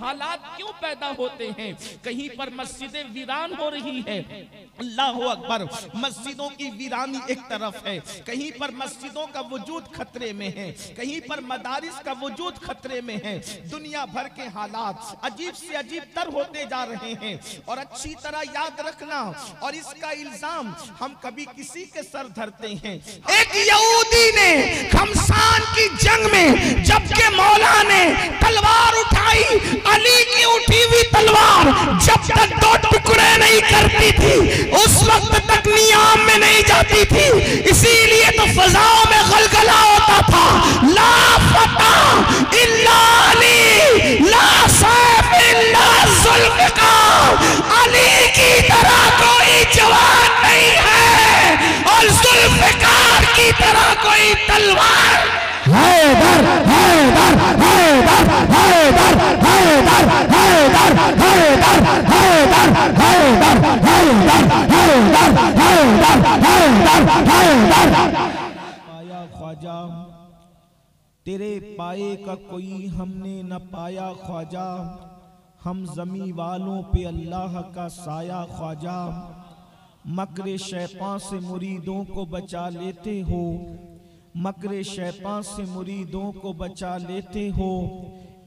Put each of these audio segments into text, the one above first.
हालात क्यों पैदा होते हैं? कहीं पर मस्जिदें वीरान हो रही है, अल्लाह अकबर, मस्जिदों की वीरानी एक तरफ है, कहीं पर मस्जिदों का वजूद खतरे में है, कहीं पर मदारिस का वजूद खतरे में है। दुनिया भर के हालात अजीब से अजीब तर होते जा रहे हैं। और अच्छी तरह याद रखना, और इसका इल्जाम हम कभी किसी के सर धरते हैं। एक यहूदी ने खमसान की जंग में जबकि मौला ने तलवार उठाई, अली की उठी हुई तलवार जब तक दो टुकड़े नहीं करती थी उस वक्त तक नियाम में नहीं जाती थी। इसीलिए तो फजाओं में गलगला होता था, ला फतह इल्ला अली, ला सैफ इल्ला जुल्फ़िकार। अली की तरह कोई जवान नहीं है और जुल्फ़िकार की तरह कोई तलवार। हैदर हैदर हैदर हैदर हैदर हैदर हैदर हैदर हैदर हैदर हैदर हैदर। पाया ख्वाजा तेरे पाए का कोई हमने न पाया ख्वाजा, हम जमी वालों पे अल्लाह का साया ख्वाजा। मकरे शैतान से मुरीदों को बचा लेते हो, मकरे शैतान से मुरीदों को बचा लेते हो,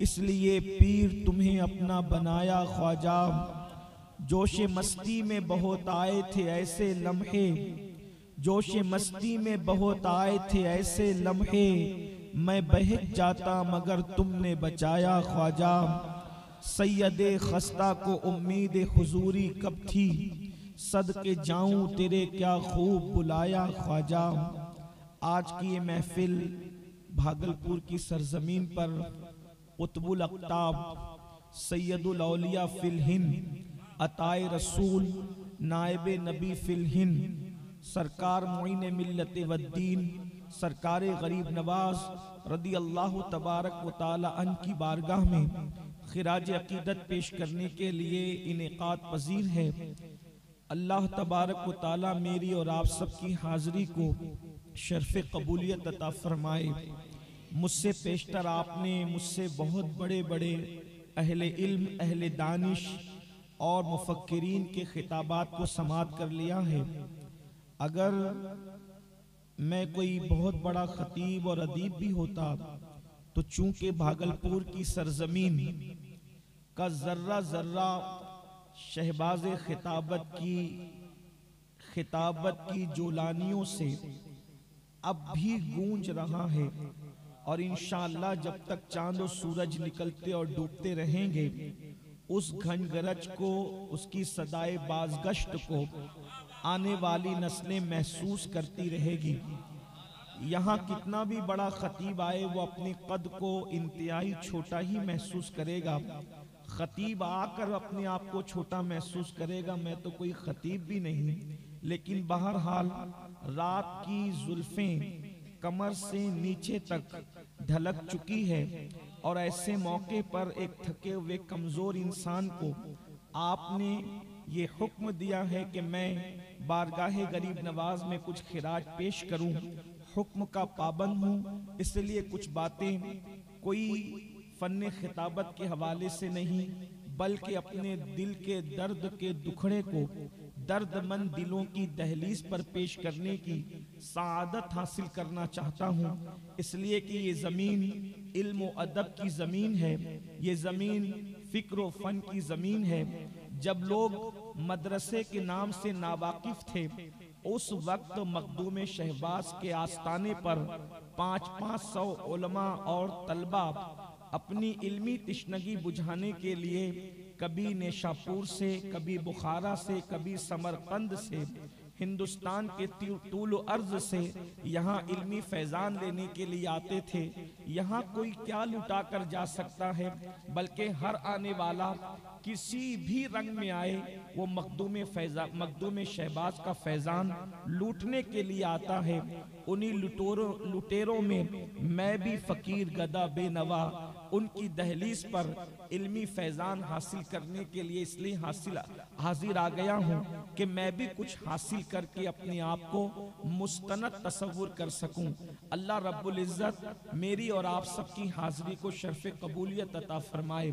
इसलिए पीर तुम्हें अपना बनाया ख्वाजा। जोशे मस्ती में बहुत आए थे ऐसे लम्हे, जोशे मस्ती में बहुत आए थे ऐसे लम्हे, मैं बहक जाता मगर तुमने बचाया ख्वाजा। सैयदे खस्ता को उम्मीद हुजूरी कब थी, सदके जाऊं तेरे क्या खूब बुलाया ख्वाजा। आज की ये महफिल भागलपुर की सरजमीन पर कुतुबुल अक्ताब सैयदुल औलिया फिल हिंद, अताए रसूल नायबे नबी फिल हिंद, सरकार मोइन मिल्लत वद्दीन, सरकारे गरीब नवाज रदी अल्लाह तबारक व तआला अन की बारगाह में खिराज अकीदत पेश करने के लिए इनेकात पजीर है। अल्लाह तबारक व तआला मेरी और आप सबकी हाजिरी को शर्फ़ कबूलियत अता फरमाए। मुझसे पेशतर आपने मुझसे बहुत बड़े बड़े अहले इल्म, अहले दानिश और मुफक्किरीन के खिताबात को समात कर लिया है। अगर मैं कोई बहुत बड़ा खतीब और अदीब भी होता तो चूंकि भागलपुर की सरजमीन का जर्रा जर्रा शहबाज खिताबत की जोलानियों से अब भी गूंज रहा है, और इंशाअल्लाह जब तक चांद और सूरज निकलते और डूबते रहेंगे उस घनगरज को, उसकी सदाए बाज़गश्त को आने वाली नस्लें महसूस करती रहेगी। यहाँ कितना भी बड़ा खतीब आए वो अपने कद को इंतहाई छोटा ही महसूस करेगा। खतीब आकर अपने आप को छोटा महसूस करेगा, मैं तो कोई खतीब भी नहीं। लेकिन बहरहाल रात की जुल्फें कमर से नीचे तक ढलक चुकी है, और ऐसे मौके पर एक थके हुए कमजोर इंसान को आपने ये हुक्म दिया है कि मैं बारगाहे गरीब नवाज में कुछ खिराज पेश करूं। हुक्म का पाबंद हूं, इसलिए कुछ बातें कोई फन्ने खिताबत के हवाले से नहीं बल्कि अपने दिल के दर्द के दुखड़े को दर्दमंद दिलों की दहलीज पर पेश करने की सादत हासिल करना चाहता हूँ। इसलिए कि ये ज़मीन इल्म व अदब की ज़मीन है, ये ज़मीन फ़िक्र व फ़न की ज़मीन है। जब लोग मदरसे के नाम से नावाकिफ थे उस वक्त मखदूम शहबाज के आस्ताने पर 500 उलमा और तलबा अपनी इल्मी तिश्नगी बुझाने के लिए कभी नेशापुर से, कभी बुखारा से, कभी समरकंद से, हिंदुस्तान के तूल अर्ज से यहाँ इल्मी फैजान लेने के लिए आते थे। यहाँ कोई क्या लुटा कर जा सकता है, बल्कि हर आने वाला किसी भी रंग में आए वो मखदूम शहबाज का फैजान लूटने के लिए आता है। उन्हीं लुटेरों में मैं भी फकीर गदा बेनवा उनकी दहलीज पर इल्मी फैजान हासिल करने के लिए इसलिए हाजिर आ गया हूँ कि मैं भी कुछ हासिल करके अपने आप को मुस्तनद तसव्वुर कर सकूं। अल्लाह रब्बुल इज़्ज़त मेरी और आप सबकी हाजिरी को शर्फ़ कबूलियत अता फरमाए।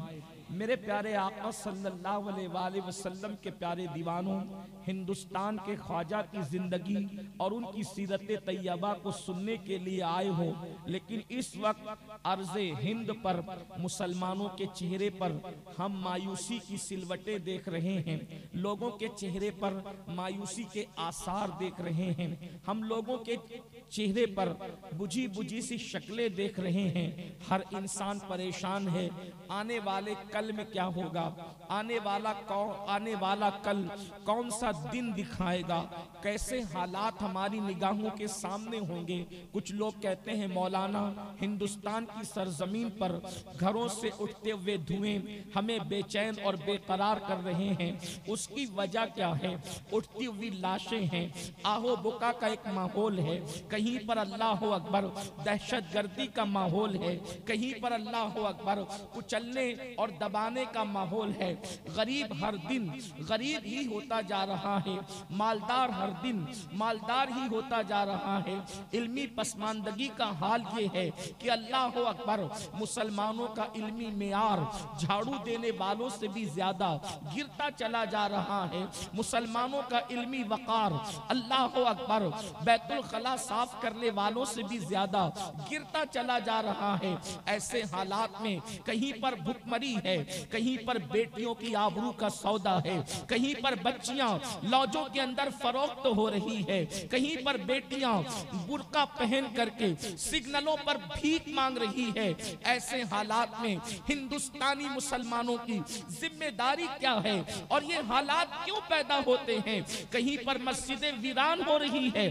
मेरे प्यारे आका सल्लल्लाहु अलैहि वसल्लम के प्यारे दीवानों, हिंदुस्तान के ख्वाजा की जिंदगी और उनकी सीरत तैयबा को सुनने के लिए आए हो, लेकिन इस वक्त अर्ज़े हिंद पर मुसलमानों के चेहरे पर हम मायूसी की सिलवटें देख रहे हैं, लोगों के चेहरे पर मायूसी के आसार देख रहे हैं, हम लोगों के चेहरे पर बुझी बुझी सी शक्लें देख रहे हैं। हर इंसान परेशान है, आने वाले कल में क्या होगा, आने वाला कल कौन सा दिन दिखाएगा, कैसे हालात हमारी निगाहों के सामने होंगे। कुछ लोग कहते हैं मौलाना, हिंदुस्तान की सरजमीन पर घरों से उठते हुए धुएं हमें बेचैन और बेकरार कर रहे हैं। उसकी वजह क्या है? उठती हुई लाशें हैं, आहो बुका का एक माहौल है, कहीं पर अल्लाह अकबर दहशतगर्दी का माहौल है, कहीं पर अल्लाह अकबर कुचलने और दबाने का माहौल है। गरीब हर दिन गरीब ही होता जा रहा है, मालदार हर दिन मालदार ही होता जा रहा है। इल्मी पसमानदगी का हाल ये है कि अल्लाह अकबर मुसलमानों का इल्मी मेयार झाड़ू देने वालों से भी ज्यादा गिरता चला जा रहा है। मुसलमानों का इल्मी वकार अल्लाह अकबर बैतुल खला साफ करने वालों से भी ज्यादा गिरता चला जा रहा है। ऐसे हालात में कहीं पर भुखमरी है, कहीं पर बेटियों की आबरू का सौदा है, कहीं पर बच्चियां लॉजों के अंदर फरोख्त हो रही है, कहीं पर बेटियां बुर्का पहन करके सिग्नलों पर भीख मांग रही है। ऐसे हालात में हिंदुस्तानी मुसलमानों की जिम्मेदारी क्या है और ये हालात क्यों पैदा होते हैं? कहीं पर मस्जिदें वीरान हो रही है,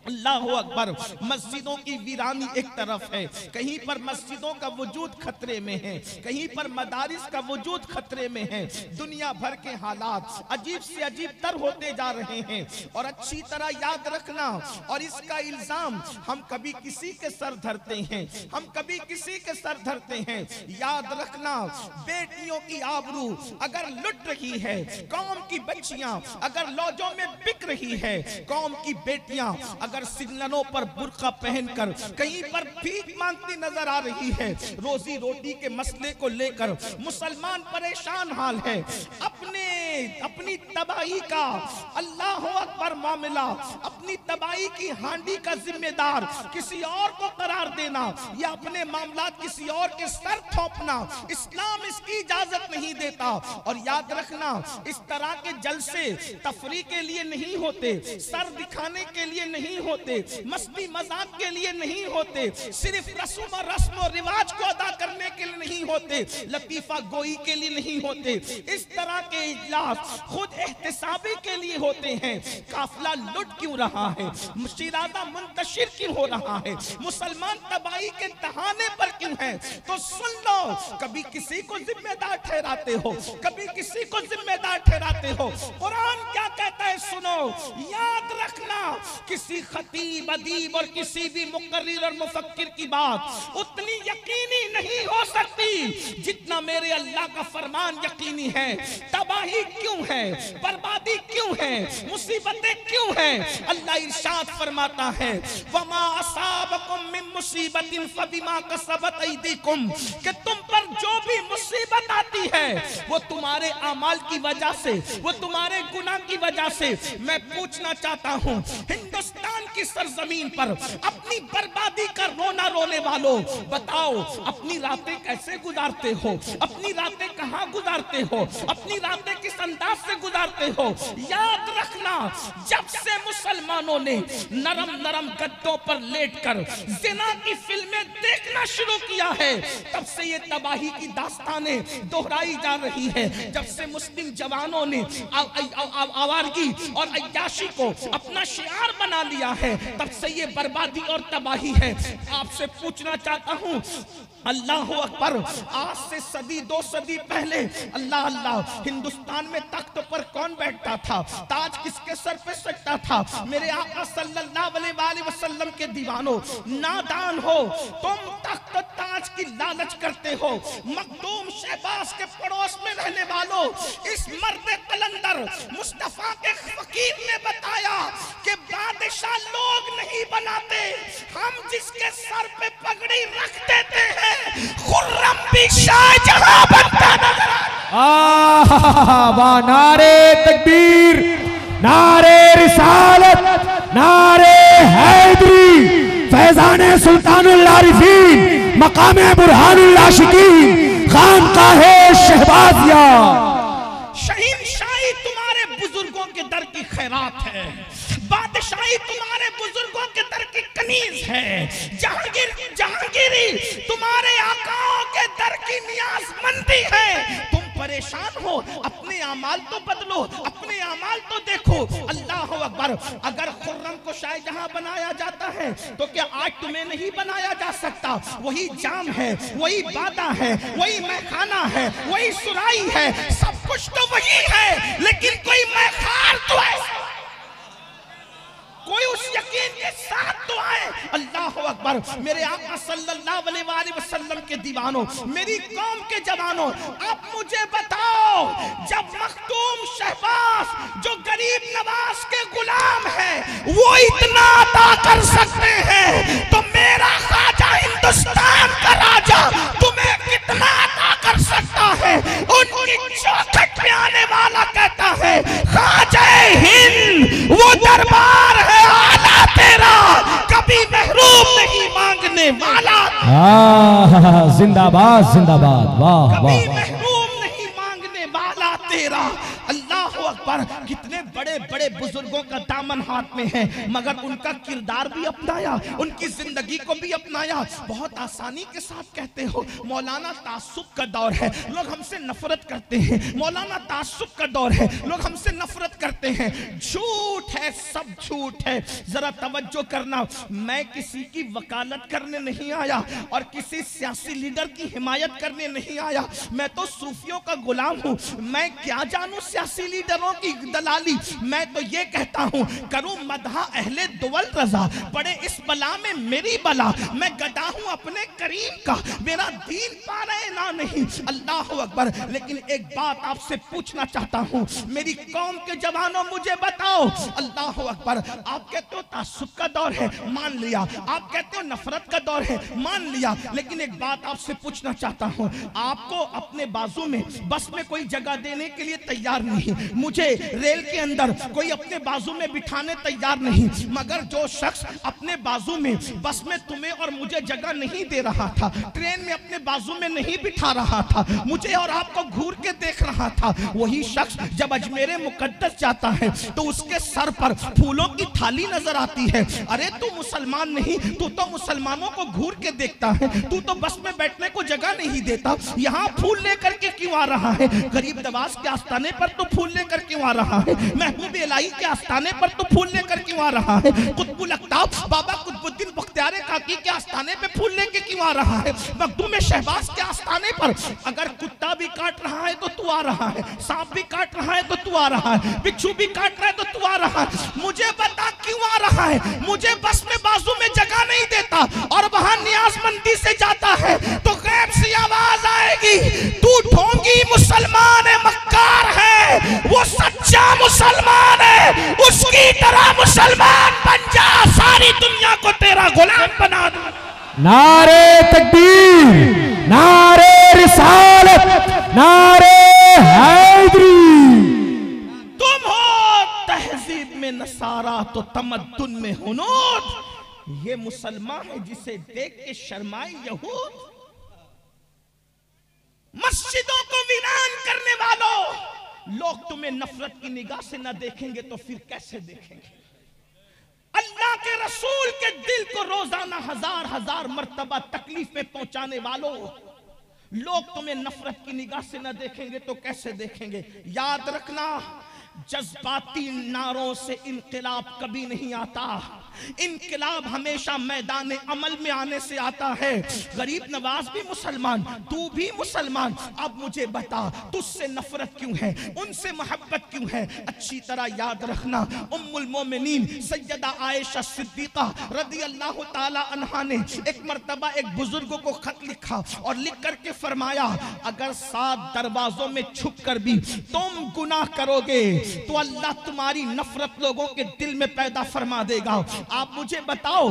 अल्लाह अकबर, मस्जिदों की वीरानी एक तरफ है, कहीं पर मस्जिदों का वजूद खतरे में है, कहीं पर मदारिस का वजूद खतरे में है। दुनिया भर के हालात अजीब से अजीब तर होते जा रहे हैं। और अच्छी तरह याद रखना, और इसका इल्जाम हम कभी किसी के सर धरते हैं, हम कभी किसी के सर धरते हैं। याद रखना, बेटियों की आबरू अगर लुट रही है, कौम की बच्चियां अगर लॉजों में बिक रही है, कौम की बेटियां अगर सिग्नलों पर बुर्का पहनकर कहीं पर भीख मांगती नजर आ रही है, रोजी रोटी के मसले को लेकर मुसलमान परेशान हाल है। अपनी तबाही का अल्लाह अकबर मामला, अपनी तबाही की हांडी का जिम्मेदार किसी और को करार देना या अपने मामला किसी और के सर थोपना, इस्लाम इसकी इजाजत नहीं देता। और याद रखना, इस तरह के जलसे तफरी के लिए नहीं होते, सर दिखाने के लिए नहीं होते, मस्ती मजाक के लिए नहीं होते, सिर्फ रस्म और रिवाज को अदा करने के लिए नहीं होते, लतीफा गोई के लिए नहीं होते। इस तरह के इजलास खुद एहतिसाबी के लिए होते हैं। काफिला लुट क्यों रहा है, शिराजा मुंतशिर क्यों हो रहा है, मुसलमान तबाही के दहाने पर क्यों है? तो सुन लो, कभी किसी को जिम्मेदार ठहराते हो, कभी किसी को जिम्मेदार ठहराते हो। कुरान क्या कहता है सुनो, याद रखना, किसी खतीब अदीब और किसी भी मुकर्रिर और मुफक्किर की बात उतनी यकीनी नहीं हो सकती जितना मेरे अल्लाह का फरमान यकीनी है। तबाही क्यों है, बर्बादी क्यों है, मुसीबतें क्यों हैं? अल्लाह इरशाद फरमाता है, वमा असाबकुम मिन मुसीबतिन फबिमा कसबत ऐदीकुम, कि तुम पर जो भी मुसीबत आती है वो तुम्हारे अमाल की वजह से, वो तुम्हारे गुनाह की वजह से। मैं पूछना चाहता हूँ, हिंदुस्तान की सरजमीन पर अपनी बर्बादी का रोना रोने वालों, बताओ अपनी रातें कैसे गुजारते हो, अपनी रातें कहाँ गुजारते हो, अपनी रातें किस अंदाज से गुजारते हो? याद रखना, जब से मुसलमानों ने नरम नरम गद्दों पर लेटकर जिना की फिल्में देखना शुरू किया है, तब से ये तबाही की दास्तानें दोहराई जा रही है। जब से मुस्लिम जवानों ने आवारगी और अय्याशी को अपना शियार बना लिया है, तब से ये बर्बादी और तबाही है। आपसे पूछना चाहता हूँ, अल्लाह अकबर, आज से सदी दो सदी पहले अल्लाह अल्लाह हिंदुस्तान में तख्त पर कौन बैठता था, ताज किसके सर पे सजता था? मेरे आका सल्लल्लाहु अलैहि वसल्लम के दीवानों, नादान हो तुम, तख्त ताज की लालच करते हो। मखदूम शहबाज के पड़ोस में रहने वालों, इस मर्द कलंदर मुस्तफा के फकीर ने बताया कि बादशाह लोग नहीं बनाते, हम जिसके सर पे पगड़ी रख देते हैं खुर्रम भी शाहजहां बनता नजर वाह, नारे तकबीर, नारे रिसालत, नारे हैदरी, फैजाने सुल्तानुल आरिफीन, मकामे बुरहानुल आशिकीन, खानकाहे शहबाजिया। शहीनशाही तुम्हारे बुजुर्गों के दर की खैरात है, बादशाही तुम्हारे बुजुर्गों के दर की कनीज है, जहांगीरी तुम्हारे आकाओं के दर की नियाजमंदी है। तुम परेशान हो, अपने अमाल तो बदलो, अपने अमाल तो देखो। अल्लाह अकबर। अगर खुर्रम को शाहजहां बनाया जाता है तो क्या आज तुम्हें नहीं बनाया जा सकता? वही जाम है, वही बादा है, वही मैखाना है, वही सुराई है, सब कुछ तो वही है, लेकिन कोई मैखार तो है, कोई उस यकीन के साथ तो आए। अल्लाह अकबर। मेरे आका सल्लल्लाहु अलैहि वसल्लम के दीवानों, मेरी कौम के जवानों, आप मुझे बताओ, जब मखदूम शहबाज जो गरीब नवाज के गुलाम है वो इतना अता कर सकते हैं, तो मेरा ख्वाजा हिंदुस्तान का राजा तुम्हें कितना अता कर सकता है? उनकी चौखट में आने वाला कहता है, ख्वाजा हिंद वो दरबार है आला तेरा, कभी महरूम नहीं मांगने वाला। जिंदाबाद जिंदाबाद, वाह कभी वाह, महरूम नहीं मांगने वाला तेरा। अल्लाह अकबर। कितने बड़े बड़े बुजुर्गों का दामन हाथ में है, मगर उनका किरदार भी अपनाया, उनकी जिंदगी को भी अपनाया। बहुत आसानी के साथ कहते हो मौलाना तासुब का दौर है, लोग हमसे नफरत करते हैं, मौलाना तासुब का दौर है, लोग हमसे नफरत करते हैं। झूठ है, सब झूठ है। जरा तवज्जो करना, मैं किसी की वकालत करने नहीं आया और किसी सियासी लीडर की हिमायत करने नहीं आया। मैं तो सूफियों का गुलाम हूँ, मैं क्या जानूं सियासी लीडरों की दलाली। मैं तो ये कहता हूँ, करूं मदहा अहले दुवल रजा, पड़े इस बला में मेरी बला। मैं गदा हूँ अपने करीम का, मेरा दीन पा रहे ना नहीं। अल्लाह अकबर। लेकिन एक बात आपसे पूछना चाहता हूँ, मेरी कौम के जवानों, मुझे बताओ। अल्लाह अकबर। आप कहते हो तासुब का दौर है, मान लिया। आप कहते हो नफरत का दौर है, मान लिया। लेकिन एक बात आपसे पूछना चाहता हूँ, आपको अपने बाजू में बस में कोई जगह देने के लिए तैयार नहीं, मुझे रेल के अंदर कोई अपने बाजू में बिठाने तैयार नहीं, मगर जो शख्स अपने बाजू में बस में तुम्हें और मुझे जगह नहीं दे रहा था, ट्रेन में अपने बाजू में नहीं बिठा रहा था, मुझे और आपको घूर के देख रहा था, वही शख्स जब अजमेरे मुकद्दस जाता है तो उसके सर पर फूलों की थाली नजर आती है। अरे तू मुसलमान नहीं, तू तो मुसलमानों को घूर के देखता है, तू तो बस में बैठने को जगह नहीं देता, यहाँ फूल लेकर के क्यों आ रहा है? गरीब नवाज के आस्थाने पर तो फूल लेकर क्यों आ रहा है? महबूब इलाही के आस्थाने पर तो फूल लेकर क्यों आ रहा है? कुतुबुल अख्ताब बाबा कुतुबुद्दीन बख्तियार काकी के आस्थाने पे फूल लेके क्यों आ रहा है? मखदूम शहबाज के आस्थाने पर अगर कुत्ता भी काट रहा है तो तू आ रहा है, सांप भी काट रहा है तो तू आ रहा है, बिच्छू भी काट रहा है तो तू आ रहा है। मुझे बता क्यों आ रहा है? मुझे बस में बाजू में जगह नहीं देता और वहां नियाजमंदी से जाता है तो गैब सी आवाज आएगी, तू ढोंगी मुसलमान है, मक्कार है, वो सच्चा मुसलमान है, उसकी तरह मुसलमान बन जा, सारी दुनिया को तेरा गुलाम बना दूं। नारे तकबीर, नारे रिसालत, नारे हैदरी। तुम हो तहजीब में नसारा तो तमद्दुन में हुनूद, ये मुसलमान है जिसे देख के शर्माए यहूद। मस्जिदों को वीरान करने वालों, लोग तुम्हें नफरत की निगाह से न देखेंगे तो फिर कैसे देखेंगे? अल्लाह के रसूल के दिल को रोजाना हजार हजार मर्तबा तकलीफ में पहुंचाने वालों, लोग तुम्हें नफरत की निगाह से न देखेंगे तो कैसे देखेंगे? याद रखना, जज्बाती नारों से इनकलाब कभी नहीं आता, इनकलाब हमेशा मैदान अमल में आने से आता है। गरीब नवाज भी मुसलमान, तू भी मुसलमान, अब मुझे बता तुझसे नफरत क्यों है, उनसे मोहब्बत क्यों है? अच्छी तरह याद रखना, उम्मुल मोमिनीन सैयदा आयशा सिद्दीका रज़ी अल्लाह ताला अन्हा ने एक मर्तबा एक बुजुर्ग को खत लिखा और लिख करके फरमाया, अगर 7 दरवाजों में छुप कर भी तुम गुनाह करोगे तो अल्लाह तुम्हारी नफरत लोगों के दिल में पैदा फरमा देगा। आप मुझे बताओ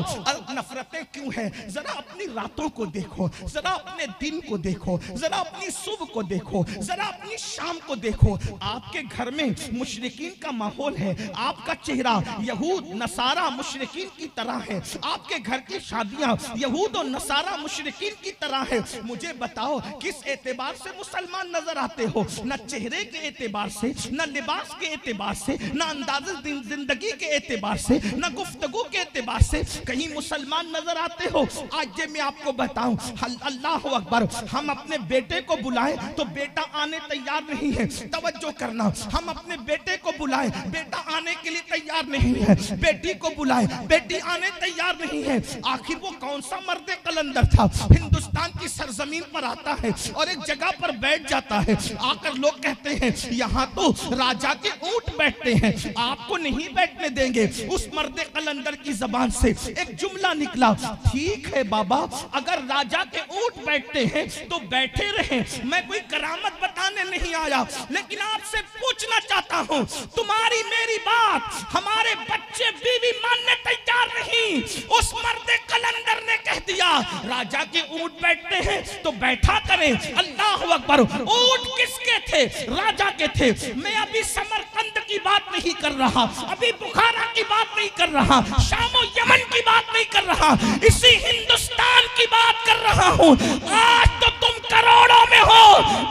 नफरतें क्यों है? जरा अपनी रातों को देखो, जरा अपने दिन को देखो, जरा अपनी सुबह को देखो, जरा अपनी शाम को देखो। आपके घर में मुशरिकीन का माहौल है, आपका चेहरा यहूद नसारा मुशरिकीन की तरह है, आपके घर की शादियां यहूद और नसारा मुशरिकीन की तरह है। मुझे बताओ किस एतबार से मुसलमान नजर आते हो? न चेहरे के एतबार से, न लिबास के एतबार से, न अंदाज़े जिंदगी के एतबार से, न गुफ्तगू के एतबार से कहीं मुसलमान नजर आते हो? आज मैं आपको बताऊं, अल्लाह अकबर, हम अपने बेटे को बुलाएं तो बेटा आने तैयार नहीं है। तवज्जो करना, हम अपने बेटे को बुलाएं, बेटा आने के लिए तैयार नहीं है। बेटी को बुलाएं, बेटी आने तैयार नहीं है। आखिर वो कौन सा मर्दे कलंदर था? हिंदुस्तान की सरजमीन पर आता है और एक जगह पर बैठ जाता है। आकर लोग कहते हैं यहाँ तो राजा के ऊंट बैठते हैं, आपको नहीं बैठने देंगे। उस मर्दे कलंदर की जबान से एक जुमला निकला, ठीक है बाबा, अगर राजा के ऊंट बैठते हैं तो बैठे रहे, मैं कोई करामत बताने नहीं आया, लेकिन आपसे पूछना चाहता हूँ, तुम्हारी मेरी बात हमारे बच्चे बीवी मानने तैयार नहीं। उस मर्दे कलंदर ने कह दिया राजा के ऊंट बैठते हैं तो बैठा करें। अल्लाह अकबर, ऊंट किसके थे? राजा के थे। मैं अभी समरकंद की बात नहीं कर रहा, अभी बुखारा की बात नहीं कर रहा, शाम और यमन की बात नहीं कर रहा, इसी हिंदुस्तान की बात कर रहा हूँ। आज तो तुम करोड़ों में हो,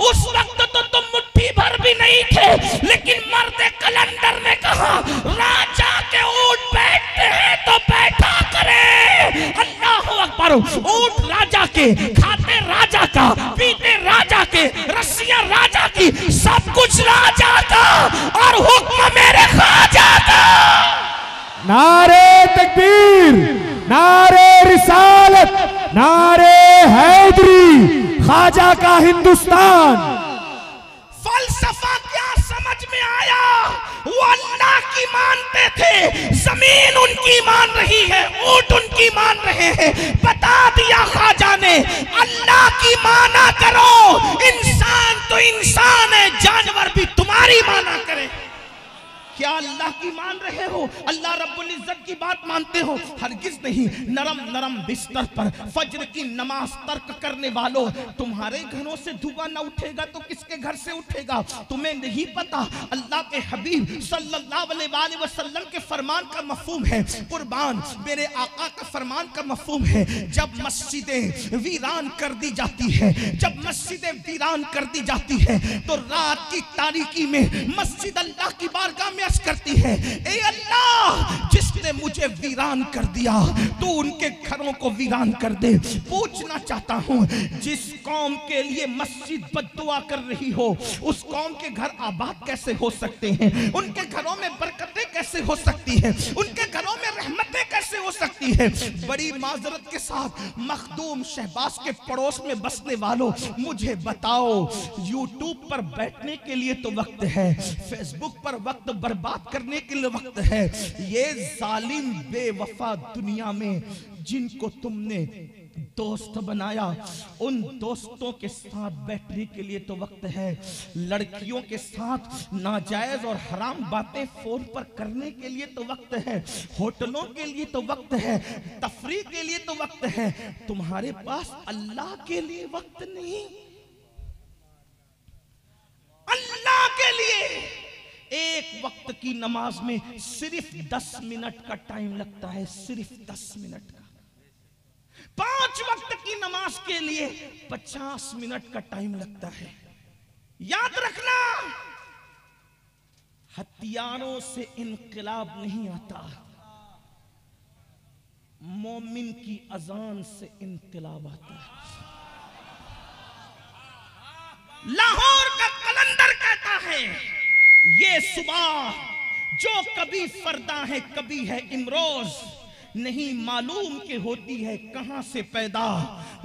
उस वक्त तो तुम मुट्ठी भर भी नहीं थे, लेकिन मर्दे कलंदर ने कहा राजा के ऊंट बैठते हैं तो बैठा करें। अल्लाह अकबर, ऊंट राजा के, खाते राजा का, पीते राजा के, रस्सियां राजा की, सब कुछ राजा का और हुक्म मेरे ख्वाजा का। नारे तकबीर, नारे रिसालत, नारे हैदरी, ख्वाजा का हिंदुस्तान। फलसफा क्या समझ में आया? वो अल्लाह की मानते थे, जमीन उनकी मान रही है, ऊंट उनकी मान रहे हैं। बता दिया ख्वाजा ने, अल्लाह की माना करो। इंसान तो इंसान है, जानवर भी तुम्हारी माना करे। क्या अल्लाह की मान रहे हो? अल्लाह रब्बुल इज्जत की बात मानते हो? हरगिज नहीं। नरम नरम बिस्तर पर फज्र की नमाज तर्क करने वालों, तुम्हारे घरों से धुआं न उठेगा तो किसके घर से उठेगा? तुम्हें नहीं पता अल्लाह के हबीब सल्लल्लाहु अलैहि वसल्लम के फरमान का मफहूम है, कुर्बान मेरे आका का फरमान का मफहूम है, जब मस्जिदें वीरान कर दी जाती है, जब मस्जिदें वीरान कर दी जाती है तो रात की तारीकी में मस्जिद अल्लाह की बारगाह में करती है, ए अल्लाह, जिसने मुझे वीरान कर दिया तो उनके घरों को वीरान कर दे। पूछना चाहता हूं, जिस कौम के लिए मस्जिद बद्दुआ कर रही हो, उस कौम के घर आबाद कैसे हो सकते हैं? उनके घरों में बरकतें कैसे हो सकती है? उनके घरों में रहमतें कैसे हो सकती है? बड़ी माजरत के साथ मखदूम शहबाज के पड़ोस में बसने वालों, मुझे बताओ, यूट्यूब पर बैठने के लिए तो वक्त है, फेसबुक पर वक्त बात करने के लिए वक्त है। ये जालिम बेवफा दुनिया में जिनको तुमने दोस्त बनाया, उन दोस्तों के साथ बैठने के लिए तो वक्त है। लड़कियों के साथ नाजायज और हराम बातें फोन पर करने के लिए तो वक्त है। होटलों के लिए तो वक्त है, तफरीह के लिए तो वक्त है। तुम्हारे पास अल्लाह के लिए वक्त नहीं। अल्लाह के लिए एक वक्त की नमाज में सिर्फ 10 मिनट का टाइम लगता है, सिर्फ 10 मिनट का। 5 वक्त की नमाज के लिए 50 मिनट का टाइम लगता है। याद रखना, हथियारों से इनकलाब नहीं आता, मोमिन की अजान से इनकलाब आता है। लाहौर का कलंदर कहता है, ये सुबह जो कभी फरदा है कभी है इमरोज, नहीं मालूम के होती है कहां से पैदा।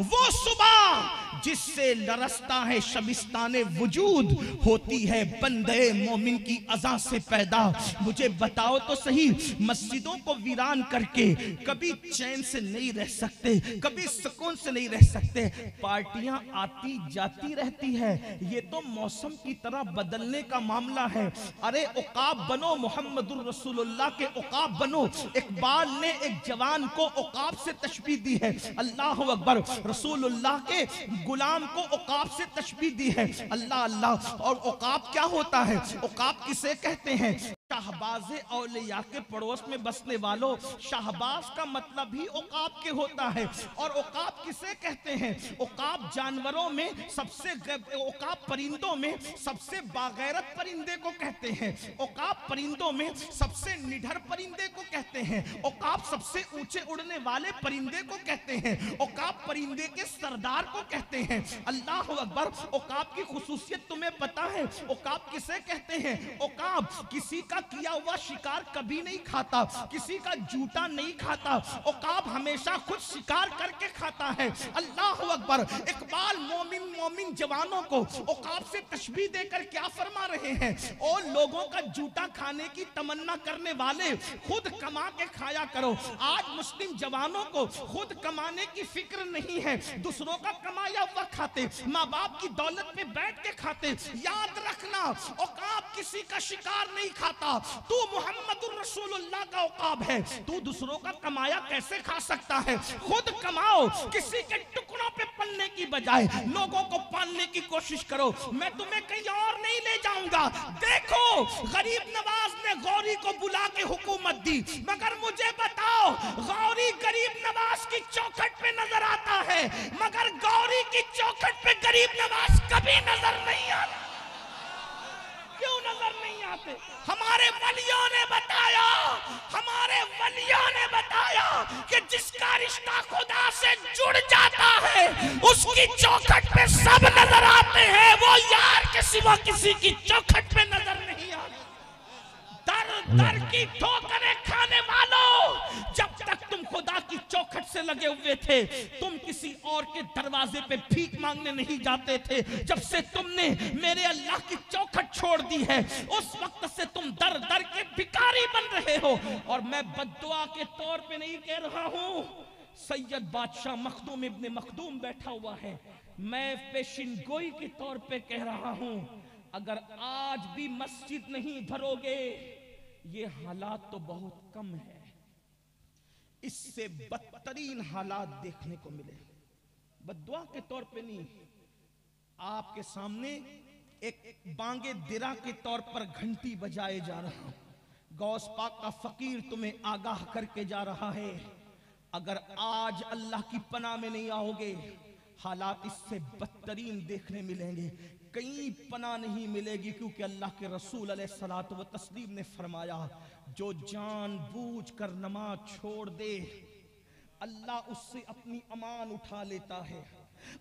वो सुबह जिससे लरसता है शबिस्ताने वजूद, होती है बंदे मोमिन की अज़ा से पैदा। मुझे बताओ तो सही, मस्जिदों को वीरान करके कभी चैन से नहीं रह सकते, कभी सुकून से नहीं रह सकते। पार्टियां आती जाती रहती है, ये तो मौसम की तरह बदलने का मामला है। अरे उकाब बनो, मोहम्मदुर रसूलुल्लाह के उकाब बनो। इकबाल ने एक जवान को उकाब से तशबीह दी है, अल्लाह अकबर। रसूलुल्लाह के गुलाम को उकाब से तशबीह दी है, अल्लाह अल्लाह। और उकाब क्या होता है? उकाब किसे कहते हैं? शाहबाज़े औलिया के पड़ोस में बसने वालों, शाहबाज का मतलब ही उकाब के होता है। और उकाब किसे कहते हैं? उकाब जानवरों में सबसे, उकाब परिंदों में सबसे बागैरत परिंदे को कहते हैं। उकाब परिंदों में सबसे निडर परिंदे को कहते हैं। उकाब सबसे ऊंचे उड़ने वाले परिंदे को कहते हैं। उकाब परिंदे के सरदार को कहते हैं, अल्लाह अकबर। उकाब की खुसूसियत तुम्हें पता है? उकाब किसे कहते हैं? उकाब किसी का किया हुआ शिकार कभी नहीं खाता, किसी का जूता नहीं खाता। उकाब हमेशा खुद शिकार करके खाता है, अल्लाह अकबर। इकबाल मोमिन जवानों को उकाब से तशबीह देकर क्या फरमा रहे हैं? ओ लोगों का जूता खाने की तमन्ना करने वाले, खुद कमा के खाया करो। आज मुस्लिम जवानों को खुद कमाने की फिक्र नहीं है, दूसरों का कमाया हुआ खाते, माँ बाप की दौलत पे बैठ के खाते। याद रखना, उकाब किसी का शिकार नहीं खाता। तू मोहम्मदुर रसूलुल्लाह का उकाब है, तू दूसरों का कमाया कैसे खा सकता है? खुद कमाओ, किसी के टुकड़ों पे पलने की बजाय लोगों को पालने की कोशिश करो। मैं तुम्हें कहीं और नहीं ले जाऊंगा। देखो, गरीब नवाज ने गौरी को बुला के हुकूमत दी, मगर मुझे बताओ, गौरी गरीब नवाज की चौखट पे नजर आता है, मगर गौरी की चौखट पे गरीब नवाज कभी नजर नहीं आता। क्यों नजर नहीं आते? हमारे वलियों ने बताया, हमारे वलियों ने बताया कि जिसका रिश्ता खुदा से जुड़ जाता है उसकी चौखट पे सब नजर आते हैं, वो यार के सिवा किसी की चौखट पे नजर नहीं आते। दर दर की ठोकरें खाने वालों, जब तक तुम खुदा की चौखट से लगे हुए थे, तुम किसी और के दरवाजे पे भीख मांगने नहीं जाते थे। जब से तुमने मेरे अल्लाह की चौखट छोड़ दी है, उस वक्त से तुम दर दर के भिखारी बन रहे हो। और मैं बद्दुआ के तौर पे नहीं कह रहा हूं, सैयद बादशाह मखदूम इब्ने मखदूम बैठा हुआ है, मैं पेशिन गोई के तौर पे कह रहा हूं, अगर आज भी मस्जिद नहीं भरोगे, ये हालात तो बहुत कम है, इससे बदतरीन हालात देखने को मिले। बद्दुआ के तौर पे नहीं, आपके सामने एक बांगे दिरा के तौर पर घंटी बजाए जा रहा हूं। गौस पाक का फकीर तुम्हें आगाह करके जा रहा है, अगर आज अल्लाह की पनाह में नहीं आओगे, हालात इससे बदतरीन देखने मिलेंगे। कहीं पनाह नहीं मिलेगी, क्योंकि अल्लाह के रसूल अलैहिस्सलातु व तस्लीम ने फरमाया, जो जानबूझ कर नमाज छोड़ दे, अल्लाह उससे अपनी अमान उठा लेता है,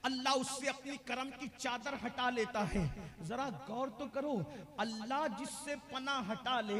अल्लाह उससे अपनी करम की चादर हटा लेता है। जरा गौर तो करो, अल्लाह जिससे पनाह हटा ले,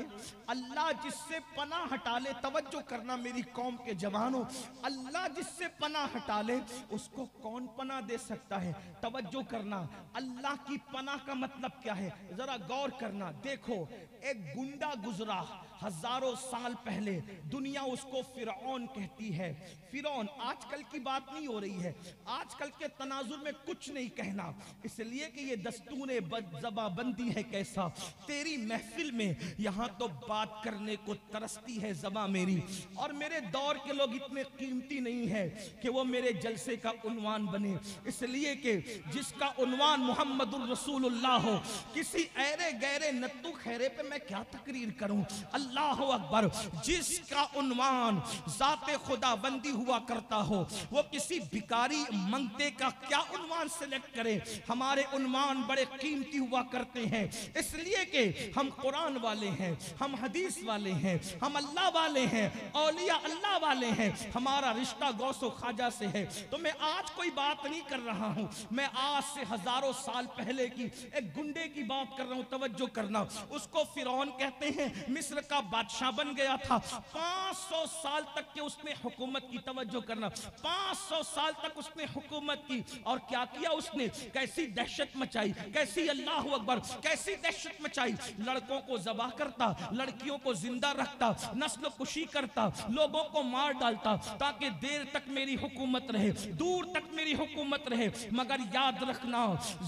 अल्लाह जिससे पनाह हटा ले, तवज्जो करना मेरी कौम के जवानों, अल्लाह जिससे पनाह हटा ले उसको कौन पनाह दे सकता है? तवज्जो करना, अल्लाह की पनाह का मतलब क्या है? जरा गौर करना। देखो, एक गुंडा गुजरा हजारों साल पहले, दुनिया उसको फिरौन कहती है। फिरौन आजकल की बात नहीं हो रही है, आजकल के तनाजुर में कुछ नहीं कहना, इसलिए कि ये दस्तूरे जबाबंदी है। कैसा तेरी महफिल में, यहां तो बात करने को तरसती है ज़बां मेरी, और मेरे दौर के लोग इतने कीमती नहीं है कि वो मेरे जलसे का उन्वान बने, इसलिए कि जिसका उन्वान मोहम्मदुर रसूलुल्लाह हो, किसी ऐरे गैरे नत्तू खैरे पे मैं क्या तकरीर करूं? अल्लाह अकबर। जिसका उन्वान ज़ाते खुदाबंदी हुआ करता हो, वो किसी भिखारी मंगते का क्या उन्वान सिलेक्ट करे? हमारे उन्वान बड़े कीमती हुआ करते हैं, इसलिए कि हम कुरान वाले हैं, हम हदीस वाले हैं, हम अल्लाह वाले हैं, औलिया अल्लाह वाले हैं, हमारा रिश्ता गौसो ख्वाजा से है। तो मैं आज कोई बात नहीं कर रहा हूं, मैं आज से हजारों साल पहले की एक गुंडे की बात कर रहा हूं। तवज्जो करना, उसको फिरौन कहते हैं, मिस्र का बादशाह बन गया था। 500 साल तक के उसने हुकूमत की, तवज्जो करना, 500 साल तक उसने हुकूमत की। की और क्या किया उसने, कैसी दहशत मचाई, कैसी अल्लाह अकबर, कैसी दहशत मचाई। लड़कों को ज़बह करता, लड़कियों को जिंदा रखता, नस्ल कुशी करता, लोगों को मार डालता ताकि देर तक मेरी हुकूमत रहे, दूर तक मेरी हुकूमत रहे। मगर याद रखना,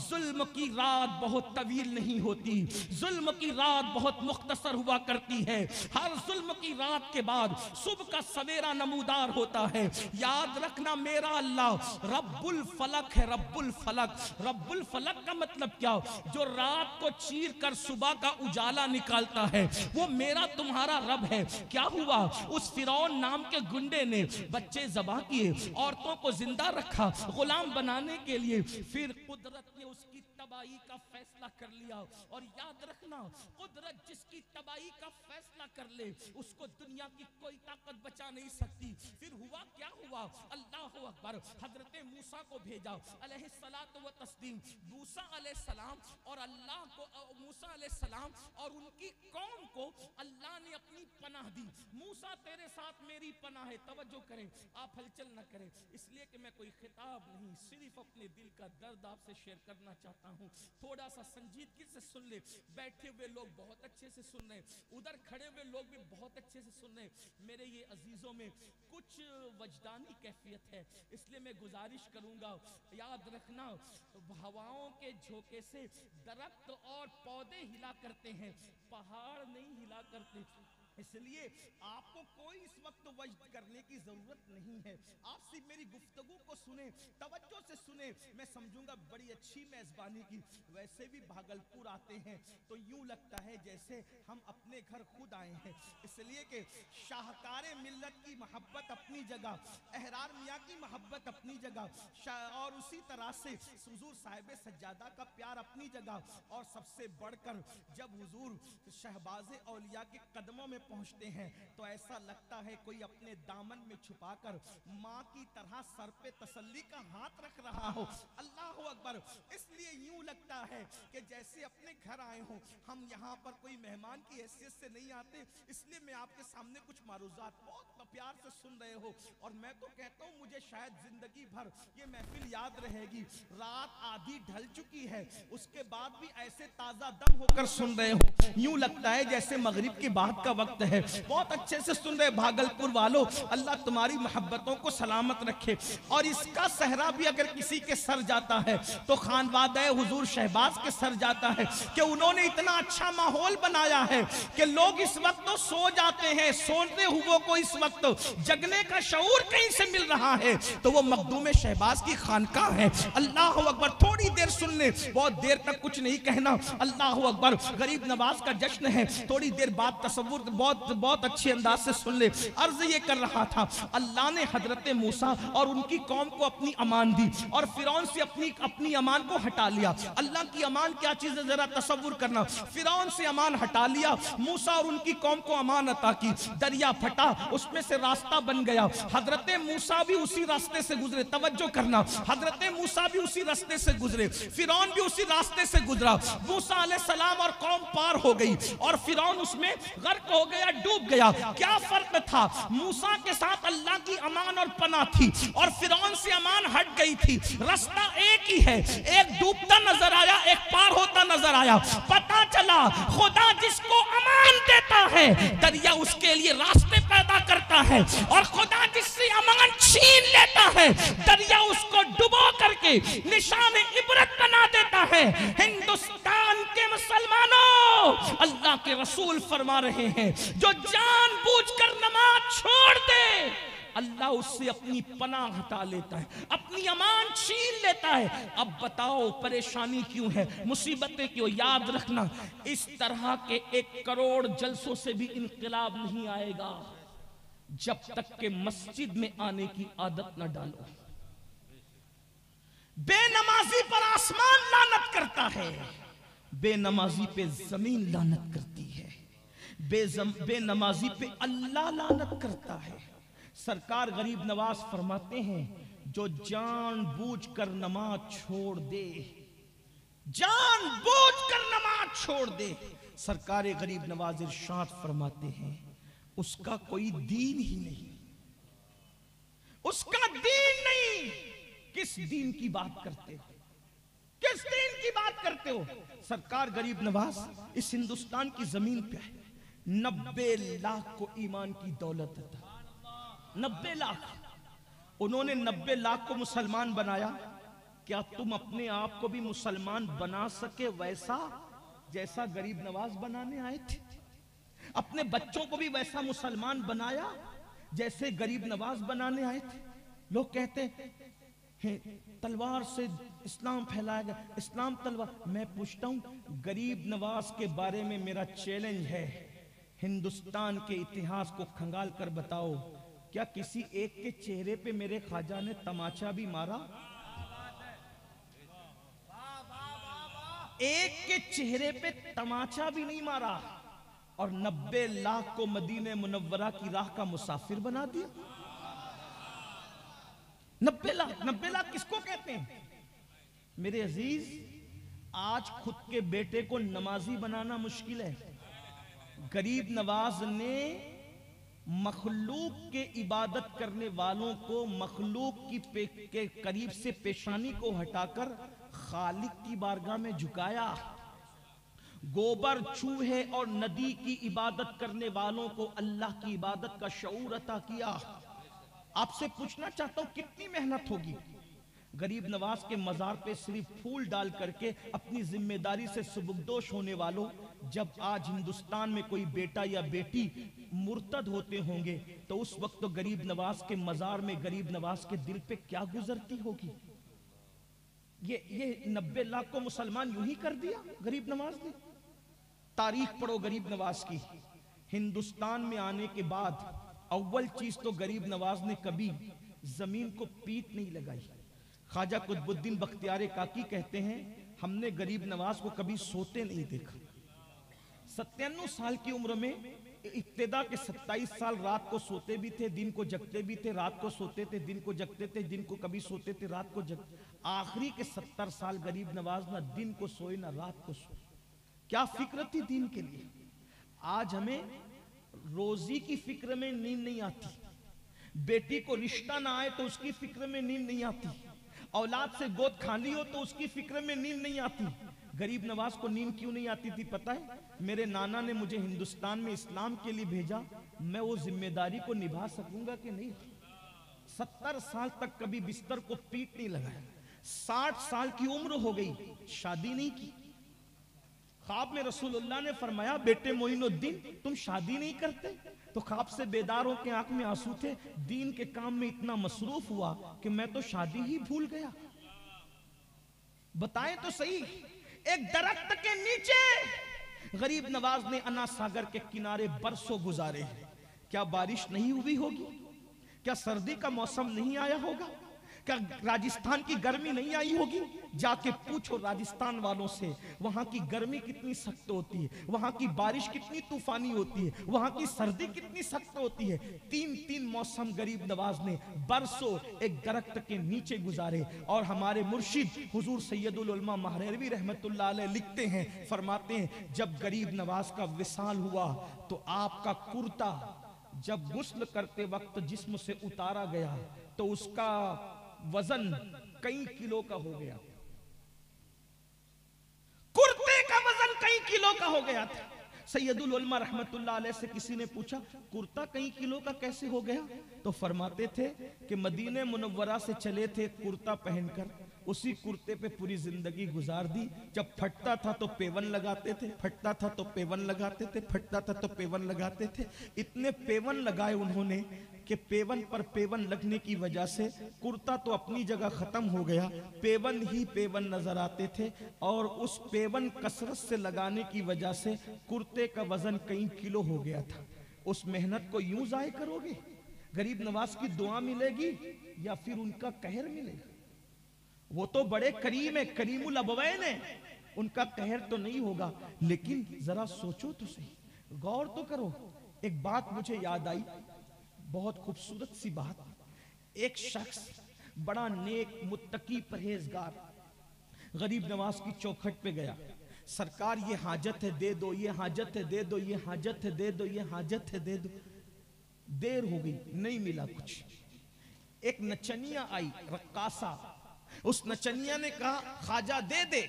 जुल्म की रात बहुत तवील नहीं होती, जुल्म की रात बहुत मुख्तसर हुआ करती है। हर जुल्म की रात के बाद सुबह का सवेरा नमूदार होता है। याद रखना मेरा अल्लाह रब्बुल फलक है, रब्बुल फलक। रब्बुल फलक का मतलब क्या? जो रात को चीर कर सुबह का उजाला निकालता है, वो मेरा तुम्हारा रब है। क्या हुआ, उस फिरौन नाम के गुंडे ने बच्चे ज़बह किए, औरतों को जिंदा रखा गुलाम बनाने के लिए, फिर कुदरत ने उसकी तबाही का फैसला कर लिया। और याद रखना, कुदरत जिसकी तबाही का फैसला कर ले उसको दुनिया की कोई ताकत बचा नहीं सकती। फिर हुआ क्या हुआ, अल्लाह अकबर, हजरत मूसा को भेजा अलैहिस्सलातु व तस्लीम। मूसा अलैहिस्सलाम और अल्लाह को, मूसा अलैहिस्सलाम और उनकी कौम को अल्लाह ने अपनी पनाह दी। मूसा तेरे साथ मेरी पनाह है। तवज्जो करें, आप हलचल न करें, इसलिए कि मैं कोई खिताब नहीं, सिर्फ अपने दिल का दर्द आपसे शेयर करना चाहता हूँ। थोड़ा सा संजीदगी से सुन ले। बैठे हुए लोग बहुत अच्छे से सुन रहे, उधर खड़े हुए लोग भी बहुत अच्छे से सुन रहे। मेरे ये अजीजों में कुछ वजदानी कैफियत है, इसलिए मैं गुजारिश करूंगा, याद रखना, हवाओं के झोंके से दरख्त और पौधे हिला करते हैं, पहाड़ नहीं हिला करते। इसलिए आपको कोई इस वक्त वज्द करने की जरूरत नहीं है। आप सिर्फ मेरी गुफ्तगू को सुने, तवज्जो से सुने, मैं समझूंगा बड़ी अच्छी मेजबानी की। वैसे भी भागलपुर आते हैं तो यूं लगता है जैसे हम अपने घर खुद आए हैं, इसलिए कि शाहकारे मिल्लत की मोहब्बत अपनी जगह, अहरार मियाँ की मोहब्बत अपनी जगह, और उसी तरह से हुजूर साहिब सज्जादा का प्यार अपनी जगह। और सबसे बढ़कर जब हुजूर शहबाज़े औलिया के कदमों में पहुंचते हैं तो ऐसा लगता है कोई अपने दामन में छुपाकर माँ की तरह सर पे तसल्ली का हाथ रख रहा हो। अल्लाह अकबर। इसलिए यूं लगता है कि जैसे अपने घर आए हो। हम यहाँ पर कोई मेहमान की हैसियत से नहीं आते, इसलिए मैं आपके सामने कुछ मारूजात बहुत प्यार से सुन रहे हो, और मैं तो कहता हूँ मुझे शायद जिंदगी भर ये महफिल याद रहेगी। रात आधी ढल चुकी है, उसके बाद भी ऐसे ताजा दम होकर सुन रहे हो, यूं लगता है जैसे मगरिब के बाद का वक्त है। बहुत अच्छे से सुन रहे भागलपुर वालों, अल्लाह तुम्हारी मोहब्बतों को सलामत रखे। और इसका सहरा भी अगर किसी के सर जाता है तो खानवादा हुजूर शहबाज के सर जाता है कि उन्होंने इतना अच्छा माहौल बनाया है कि लोग इस वक्त तो सो जाते हैं, सोते हुए को इस वक्त जगने का शऊर कहीं से मिल रहा है, तो वो मखदूम शहबाज की खानका है। अल्लाह अकबर। थोड़ी देर सुन ले, बहुत देर तक कुछ नहीं कहना। अल्लाह अकबर। गरीब नवाज का जश्न है, थोड़ी देर बाद तसव्वुर बहुत अच्छे अंदाज से सुन ले। अर्ज ये कर रहा था, अल्लाह ने हजरत मूसा और उनकी कौम को अपनी अमान दी और फिरौन से अपनी अमान को हटा लिया। अल्लाह की अमान क्या चीज है जरा तसव्वुर करना। फिरौन से अमान हटा लिया, मूसा और उनकी कौम को अमान अता की। दरिया फटा, उसमें से रास्ता बन गया। हजरत मूसा भी उसी रास्ते से गुजरे। तवज्जो करना, हजरत मूसा भी उसी रास्ते से गुजरे, फिरौन भी उसी रास्ते से गुजरा। मूसा अलैहिस्सलाम और कौम पार हो गई और फिरौन उसमें गर्क हो गया, डूब गया। क्या फर्क था? मूसा के साथ अल्लाह की अमान और पनाह थी और फिरौन से अमान हट गई थी। रास्ता एक ही है, एक डूबता नजर आया, एक पार होता नजर आया। पता चला खुदा जिसको अमान देता है दरिया उसके लिए रास्ते पैदा करता है, और खुदा जिससे अमान छीन लेता है दरिया उसको डुबो करके निशान इबरत बना देता है। हिंदुस्तान के मुसलमानों, अल्लाह के रसूल फरमा रहे हैं, जो जानबूझकर नमाज छोड़ दे अल्लाह उससे अपनी पनाह हटा लेता है, अपनी अमान छीन लेता है। अब बताओ परेशानी क्यों है, मुसीबतें क्यों? याद रखना, इस तरह के 1 करोड़ जलसों से भी इनकलाब नहीं आएगा जब तक के मस्जिद में आने की आदत न डालो। बेनमाजी पर आसमान लानत करता है, बेनमाजी पे जमीन लानत करती है, बेनमाजी पे अल्लाह लानत करता है। सरकार गरीब नवाज फरमाते हैं, जो जानबूझकर नमाज छोड़ दे, जानबूझकर नमाज छोड़ दे, सरकार गरीब नवाज इरशाद फरमाते हैं, उसका कोई दीन ही नहीं, उसका दीन नहीं। किस दीन की बात करते हो, किस दीन की बात करते हो? सरकार गरीब नवाज इस हिंदुस्तान की जमीन पे 90 लाख को ईमान की दौलत था। 90 लाख, उन्होंने 90 लाख को मुसलमान बनाया। क्या तुम अपने आप को भी मुसलमान बना सके वैसा जैसा गरीब नवाज बनाने आए थे? अपने बच्चों को भी वैसा मुसलमान बनाया जैसे गरीब नवाज बनाने आए थे? लोग कहते हैं तलवार से इस्लाम फैलाया गया, इस्लाम तलवार। मैं पूछता हूं, गरीब नवाज के बारे में मेरा चैलेंज है, हिंदुस्तान के इतिहास को खंगाल कर बताओ, क्या किसी एक के चेहरे पे मेरे ख्वाजा ने तमाचा भी मारा? एक के चेहरे पे तमाचा भी नहीं मारा, और 90 लाख को मदीने मुनव्वरा की राह का मुसाफिर बना दिया। 90 लाख, 90 लाख किसको कहते हैं? मेरे अजीज, आज खुद के बेटे को नमाजी बनाना मुश्किल है। गरीब नवाज ने मखलूक के इबादत करने वालों को मखलूक के करीब से पेशानी को हटाकर खालिक की बारगाह में झुकाया। गोबर, चूहे और नदी की इबादत करने वालों को अल्लाह की इबादत का शऊर अता किया। आपसे पूछना चाहता हूं, कितनी मेहनत होगी? गरीब नवाज के मजार पे सिर्फ फूल डाल करके अपनी जिम्मेदारी से सुबुकदोश होने वालों, जब आज हिंदुस्तान में कोई बेटा या बेटी मुर्तद होते होंगे तो उस वक्त तो गरीब नवाज के मजार में गरीब नवाज के दिल पे क्या गुजरती होगी? ये 90 लाख को मुसलमान यूं ही कर दिया गरीब नवाज ने। तारीख पढ़ो गरीब नवाज की। हिंदुस्तान में आने के बाद अव्वल चीज तो गरीब नवाज ने कभी जमीन को पीठ नहीं लगाई। ख्वाजा कुतुबुद्दीन बख्तियार काकी कहते हैं, हमने गरीब नवाज को कभी सोते नहीं देखा। 97 साल की उम्र में इब्तिदा के 27 साल रात को सोते भी थे, दिन को जगते भी थे, रात को सोते थे, दिन को जगते थे, दिन को कभी सोते थे, रात को जग। आखिरी के 70 साल गरीब नवाज ना दिन को सोए ना रात को सोए। क्या फिक्र थी दीन के लिए? आज हमें रोजी की फिक्र में नींद नहीं आती, बेटी को रिश्ता ना आए तो उसकी फिक्र में नींद नहीं आती, औलाद से गोद खाली हो तो उसकी फिक्र में नींद नहीं आती। गरीब नवाज को नींद क्यों नहीं आती थी पता है? मेरे नाना ने मुझे हिंदुस्तान में इस्लाम के लिए भेजा, मैं वो जिम्मेदारी को निभा सकूंगा कि नहीं। 70 साल तक कभी बिस्तर को पीठ नहीं लगाया। 60 साल की उम्र हो गई, शादी नहीं की। ख्वाब में रसूलुल्लाह ने फरमाया, बेटे मोइनुद्दीन तुम शादी नहीं करते? तो ख्वाब से बेदार होकर आंख में आंसू थे, दीन के काम में इतना मसरूफ हुआ कि मैं तो शादी ही भूल गया। बताएं तो सही, एक दरख्त के नीचे गरीब नवाज ने अन्ना सागर के किनारे बरसों गुजारे। क्या बारिश नहीं हुई होगी? क्या सर्दी का मौसम नहीं आया होगा? क्या राजस्थान की गर्मी नहीं आई होगी? जाके पूछो राजस्थान वालों से, वहां की गर्मी कितनी सख्त होती है, वहां की बारिश कितनी तूफानी होती है, वहां की सर्दी कितनी सख्त होती है। 3 मौसम गरीब नवाज ने बरसों एक दरख्त के नीचे गुजारे। और हमारे मुर्शिद हुजूर सैयदुल उलमा महरवी रहमतुल्लाह अलैह लिखते हैं, फरमाते हैं, जब गरीब नवाज का विसाल हुआ तो आपका कुर्ता जब गुस्ल करते वक्त जिस्म से उतारा गया तो उसका वजन कई किलो का हो गया। कुर्ते का वजन कई किलो का हो गया था। सैयदुल उलमा रहमतुल्लाह अलैह से किसी ने पूछा, कुर्ता कई किलो का कैसे हो गया? तो फरमाते थे कि मदीने मुनव्वरा से चले थे कुर्ता पहनकर, उसी कुर्ते पे पूरी जिंदगी गुजार दी। जब फटता था तो पेवन लगाते थे, फटता था तो पेवन लगाते थे, फटता था तो पेवन लगाते थे। इतने पेवन लगाए उन्होंने कि पेवन पर पेवन लगने की वजह से कुर्ता तो अपनी जगह खत्म हो गया, पेवन ही पेवन नजर आते थे। और उस पेवन कसरत से लगाने की वजह से कुर्ते का वजन कई किलो हो गया था। उस मेहनत को यूं जाय करोगे? गरीब नवाज की दुआ मिलेगी या फिर उनका कहर मिलेगा? वो तो बड़े करीम है, करीमुल अबवैन है, उनका कहर तो नहीं होगा। लेकिन जरा सोचो तो सही, गौर तो करो। एक बात मुझे याद आई, बहुत खूबसूरत सी बात। एक शख्स बड़ा नेक मुत्तकी परहेजगार गरीब नवाज की चौखट पे गया, सरकार ये हाजत है दे दो, ये हाजत है दे दो, ये हाजत है दे दो, ये हाजत है दे दो। देर हो गई, नहीं मिला कुछ। एक नचनिया आई, रक्कासा, उस नचनिया ने कहा ख्वाजा दे दे,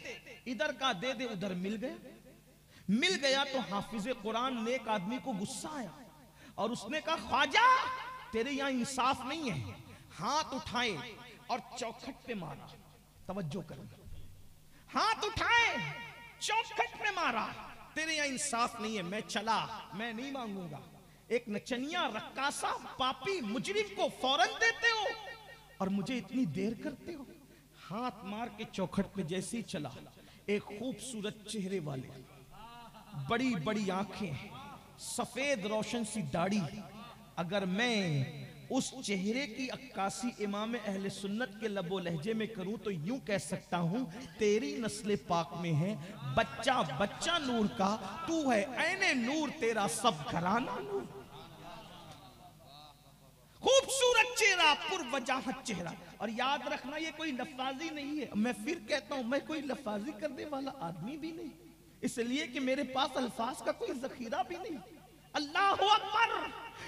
इधर का दे दे, उधर मिल गया तो हाफिज कुरान ने एक आदमी को गुस्सा आया और उसने कहा ख्वाजा तेरे यहां इंसाफ नहीं है। हाथ उठाए और चौखट पे मारा। तवज्जो करना, हाथ उठाए चौखट पे मारा, तेरे यहां इंसाफ नहीं है, मैं चला, मैं नहीं मांगूंगा। एक नचनिया, रक्कासा, पापी, मुजरिम को फौरन देते हो और मुझे इतनी देर करते हो। हाथ मार के चौखट पे जैसे ही चला, एक खूबसूरत चेहरे वाले, बड़ी बड़ी आंखें, सफेद रोशन सी दाढ़ी, अगर मैं उस चेहरे की अक्कासी इमाम अहले सुन्नत के लबो लहजे में करूं तो यूं कह सकता हूं तेरी नस्ल पाक में है बच्चा बच्चा नूर का, तू है ऐने नूर, तेरा सब घराना नूर। खूबसूरत चेहरा, पुरवजाहत चेहरा। और याद रखना ये कोई लफाजी नहीं है, मैं फिर कहता हूं मैं कोई लफाजी करने वाला आदमी भी नहीं, इसलिए कि मेरे पास अल्फाज का कोई जखीरा भी नहीं। अल्लाह अकबर,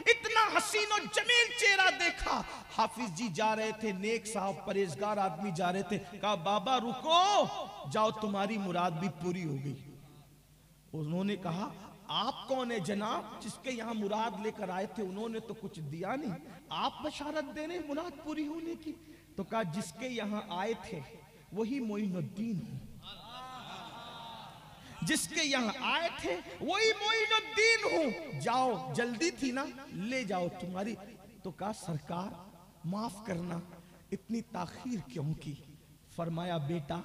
इतना हसीन और जमील चेहरा देखा। हाफिज जी जा रहे थे, नेक साहब परहेजगार आदमी जा रहे थे, कहा बाबा रुको, जाओ तुम्हारी मुराद भी पूरी हो गई। उन्होंने कहा आप कौन है जनाब जिसके यहाँ मुराद लेकर आए थे? उन्होंने तो कुछ दिया नहीं, आप बशारत दे रहे मुराद पूरी होने की। तो कहा जिसके यहाँ आए थे वही मोइनुद्दीन हूं, जिसके यहाँ आए थे वही मोइनुद्दीन हूं, जाओ, जल्दी थी ना, ले जाओ तुम्हारी। तो कहा सरकार माफ करना, इतनी ताखीर क्यों की? फरमाया बेटा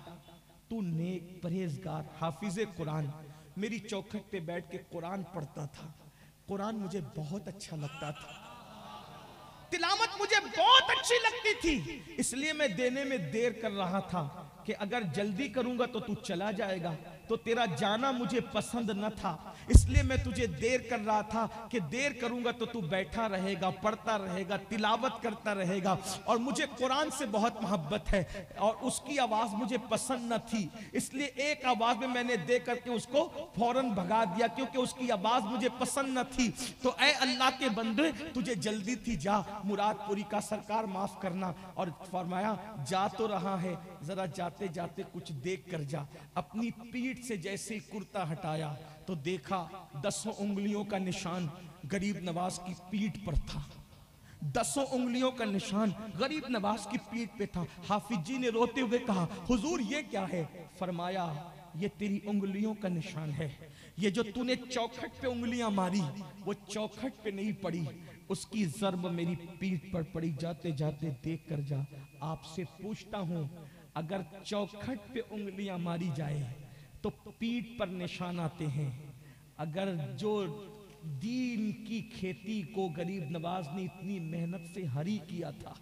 तू नेक परहेजगार हाफिज कुरान, मेरी चौखट पे बैठ के कुरान पढ़ता था, कुरान मुझे बहुत अच्छा लगता था, तिलावत मुझे बहुत अच्छी लगती थी, इसलिए मैं देने में देर कर रहा था कि अगर जल्दी करूंगा तो तू चला जाएगा, तो तेरा जाना मुझे पसंद न था, इसलिए मैं तुझे देर कर रहा था कि देर करूंगा तो तू बैठा रहेगा, पढ़ता रहेगा, तिलावत करता रहेगा। और मुझे कुरान से बहुत मोहब्बत है और उसकी आवाज मुझे पसंद न थी, इसलिए एक आवाज में मैंने दे करके उसको फौरन भगा दिया, क्योंकि उसकी आवाज मुझे पसंद न थी। तो ऐ अल्लाह के बंदे तुझे जल्दी थी, जा मुराद पूरी का, सरकार माफ करना। और फरमाया जा तो रहा है, जरा जाते जाते कुछ देख कर जा। अपनी पीठ से जैसे कुर्ता हटाया तो देखा 10 उंगलियों का निशान गरीब नवाज की पीठ पर था, 10 उंगलियों का निशान गरीब नवाज की पीठ पे था। हाफिज जी ने रोते हुए कहा हुजूर ये क्या है? फरमाया ये तेरी उंगलियों का निशान है, ये जो तूने चौखट पे उंगलियां मारी वो चौखट पे नहीं पड़ी, उसकी ज़र्ब मेरी पीठ पर पड़ी, जाते जाते देख कर जा। आपसे पूछता हूं अगर चौखट पे उंगलियां मारी जाए तो पीठ पर निशान आते हैं, अगर जो दीन की खेती को गरीब नवाज ने इतनी मेहनत से हरी किया था,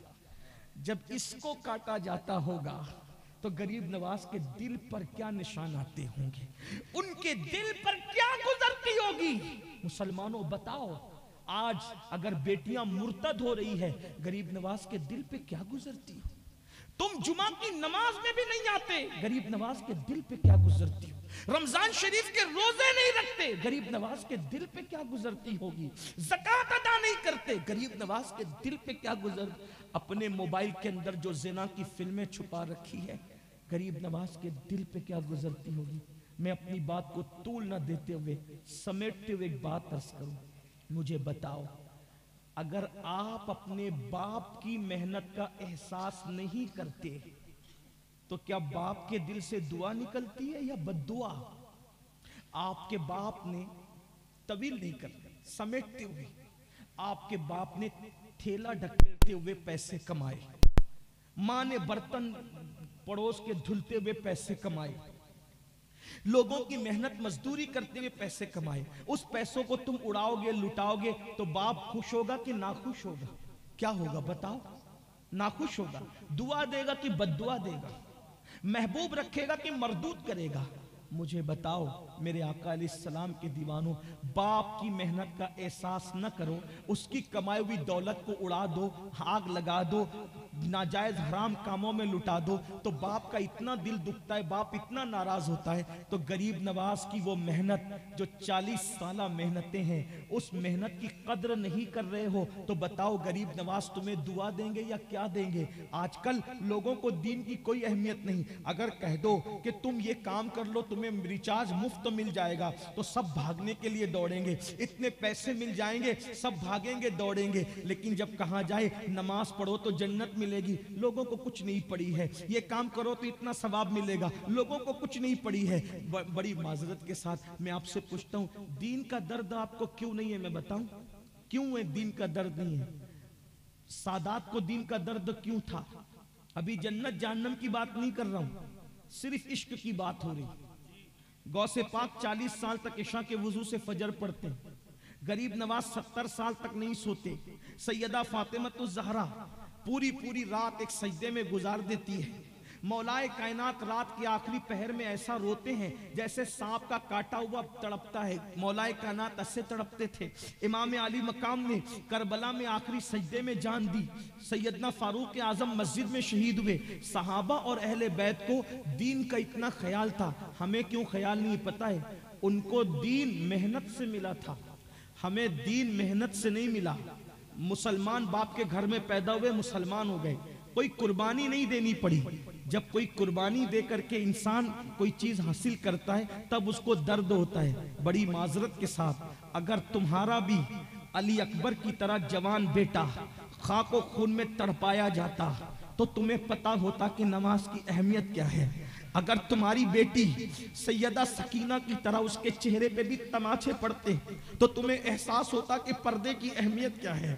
जब इसको काटा जाता होगा तो गरीब नवाज के दिल पर क्या निशान आते होंगे, उनके दिल पर क्या गुजरती होगी। मुसलमानों बताओ, आज अगर बेटियां मुर्तद हो रही है, गरीब नवाज के दिल पे क्या गुजरती हो? तुम जुमा की नमाज में भी नहीं आते, गरीब नवाज के दिल पे क्या गुजरती हो? रमजान शरीफ के रोजे नहीं रखते, गरीब नवाज के दिल पे क्या गुजरती होगी? ज़कात अदा नहीं करते, गरीब नवाज के दिल पे क्या गुजर, अपने मोबाइल के अंदर जो ज़िना की फिल्में छुपा रखी है, गरीब नवाज के दिल पे क्या गुजरती होगी? मैं अपनी बात को तूल न देते हुए समेटते हुए एक बात अर्ज करूं, मुझे बताओ अगर आप अपने बाप की मेहनत का एहसास नहीं करते तो क्या बाप के दिल से दुआ निकलती है या बद्दुआ? आपके बाप ने तवील नहीं करते, समेटते हुए, आपके बाप ने ठेला ढकेलते हुए पैसे कमाए, मां ने बर्तन पड़ोस के धुलते हुए पैसे कमाए, लोगों की मेहनत मजदूरी करते हुए पैसे कमाए। उस पैसों को तुम उड़ाओगे, लुटाओगे तो बाप खुश होगा कि नाखुश होगा? क्या होगा बताओ? नाखुश होगा। दुआ देगा कि बद्दुआ देगा? महबूब रखेगा कि मरदूद करेगा? मुझे बताओ मेरे आका अलैहिस्सलाम के दीवानों, बाप की मेहनत का एहसास न करो, उसकी कमाई हुई दौलत को उड़ा दो, आग लगा दो, नाजायज हराम कामों में लुटा दो तो बाप का इतना दिल दुखता है, बाप इतना नाराज होता है। तो गरीब नवाज की वो मेहनत जो 40 साल मेहनतें हैं, उस मेहनत की कद्र नहीं कर रहे हो तो बताओ गरीब नवाज तुम्हें दुआ देंगे या क्या देंगे? आजकल लोगों को दीन की कोई अहमियत नहीं। अगर कह दो कि तुम ये काम कर लो तुम्हें रिचार्ज मुफ्त मिल जाएगा तो सब भागने के लिए दौड़ेंगे, इतने पैसे मिल जाएंगे सब भागेंगे दौड़ेंगे। लेकिन जब कहा जाए नमाज पढ़ो तो जन्नत मिलेगी, लोगों को कुछ नहीं पड़ी है। ये काम करो तो इतना सवाब मिलेगा, लोगों को कुछ नहीं पड़ी है। बड़ी माजरत के साथ मैं आपसे पूछता हूं, दीन का दर्द आपको क्यों नहीं है? मैं बताऊं क्यों है दीन का दर्द नहीं है? सादात को दीन का दर्द क्यों था? अभी जन्नत जहन्नम की बात नहीं कर रहा हूं, सिर्फ इश्क की बात हो रही। गौसे पाक 40 साल तक इशा के वुजू से फजर पढ़ते हैं, गरीब नवाज 70 साल तक नहीं सोते। सैयदा फातिमतुज़ ज़हरा पूरी रात एक सजदे में गुजार देती है। मौलाए कायनात रात के आखिरी पहर में ऐसा रोते हैं जैसे सांप का काटा हुआ तड़पता है। मौलाए कायनात ऐसे तड़पते थे। इमाम अली मकाम ने करबला में आखिरी सजदे में जान दी। सैयदना फारूक आजम मस्जिद में शहीद हुए। सहाबा और अहले बैत को दीन का इतना ख्याल था, हमें क्यों ख्याल नहीं पता है? उनको दीन मेहनत से मिला था, हमें दीन मेहनत से नहीं मिला। मुसलमान बाप के घर में पैदा हुए, मुसलमान हो गए, कोई कुर्बानी नहीं देनी पड़ी। जब कोई कुर्बानी दे करके इंसान कोई चीज हासिल करता है तब उसको दर्द होता है। बड़ी माजरत के साथ अगर तुम्हारा भी अली अकबर की तरह जवान बेटा खाको खून में तड़पाया जाता तो तुम्हें पता होता कि नमाज की अहमियत क्या है। अगर तुम्हारी बेटी सैयदा सकीना की तरह उसके चेहरे पे भी तमाचे पड़ते तो तुम्हें एहसास होता कि पर्दे की अहमियत क्या है।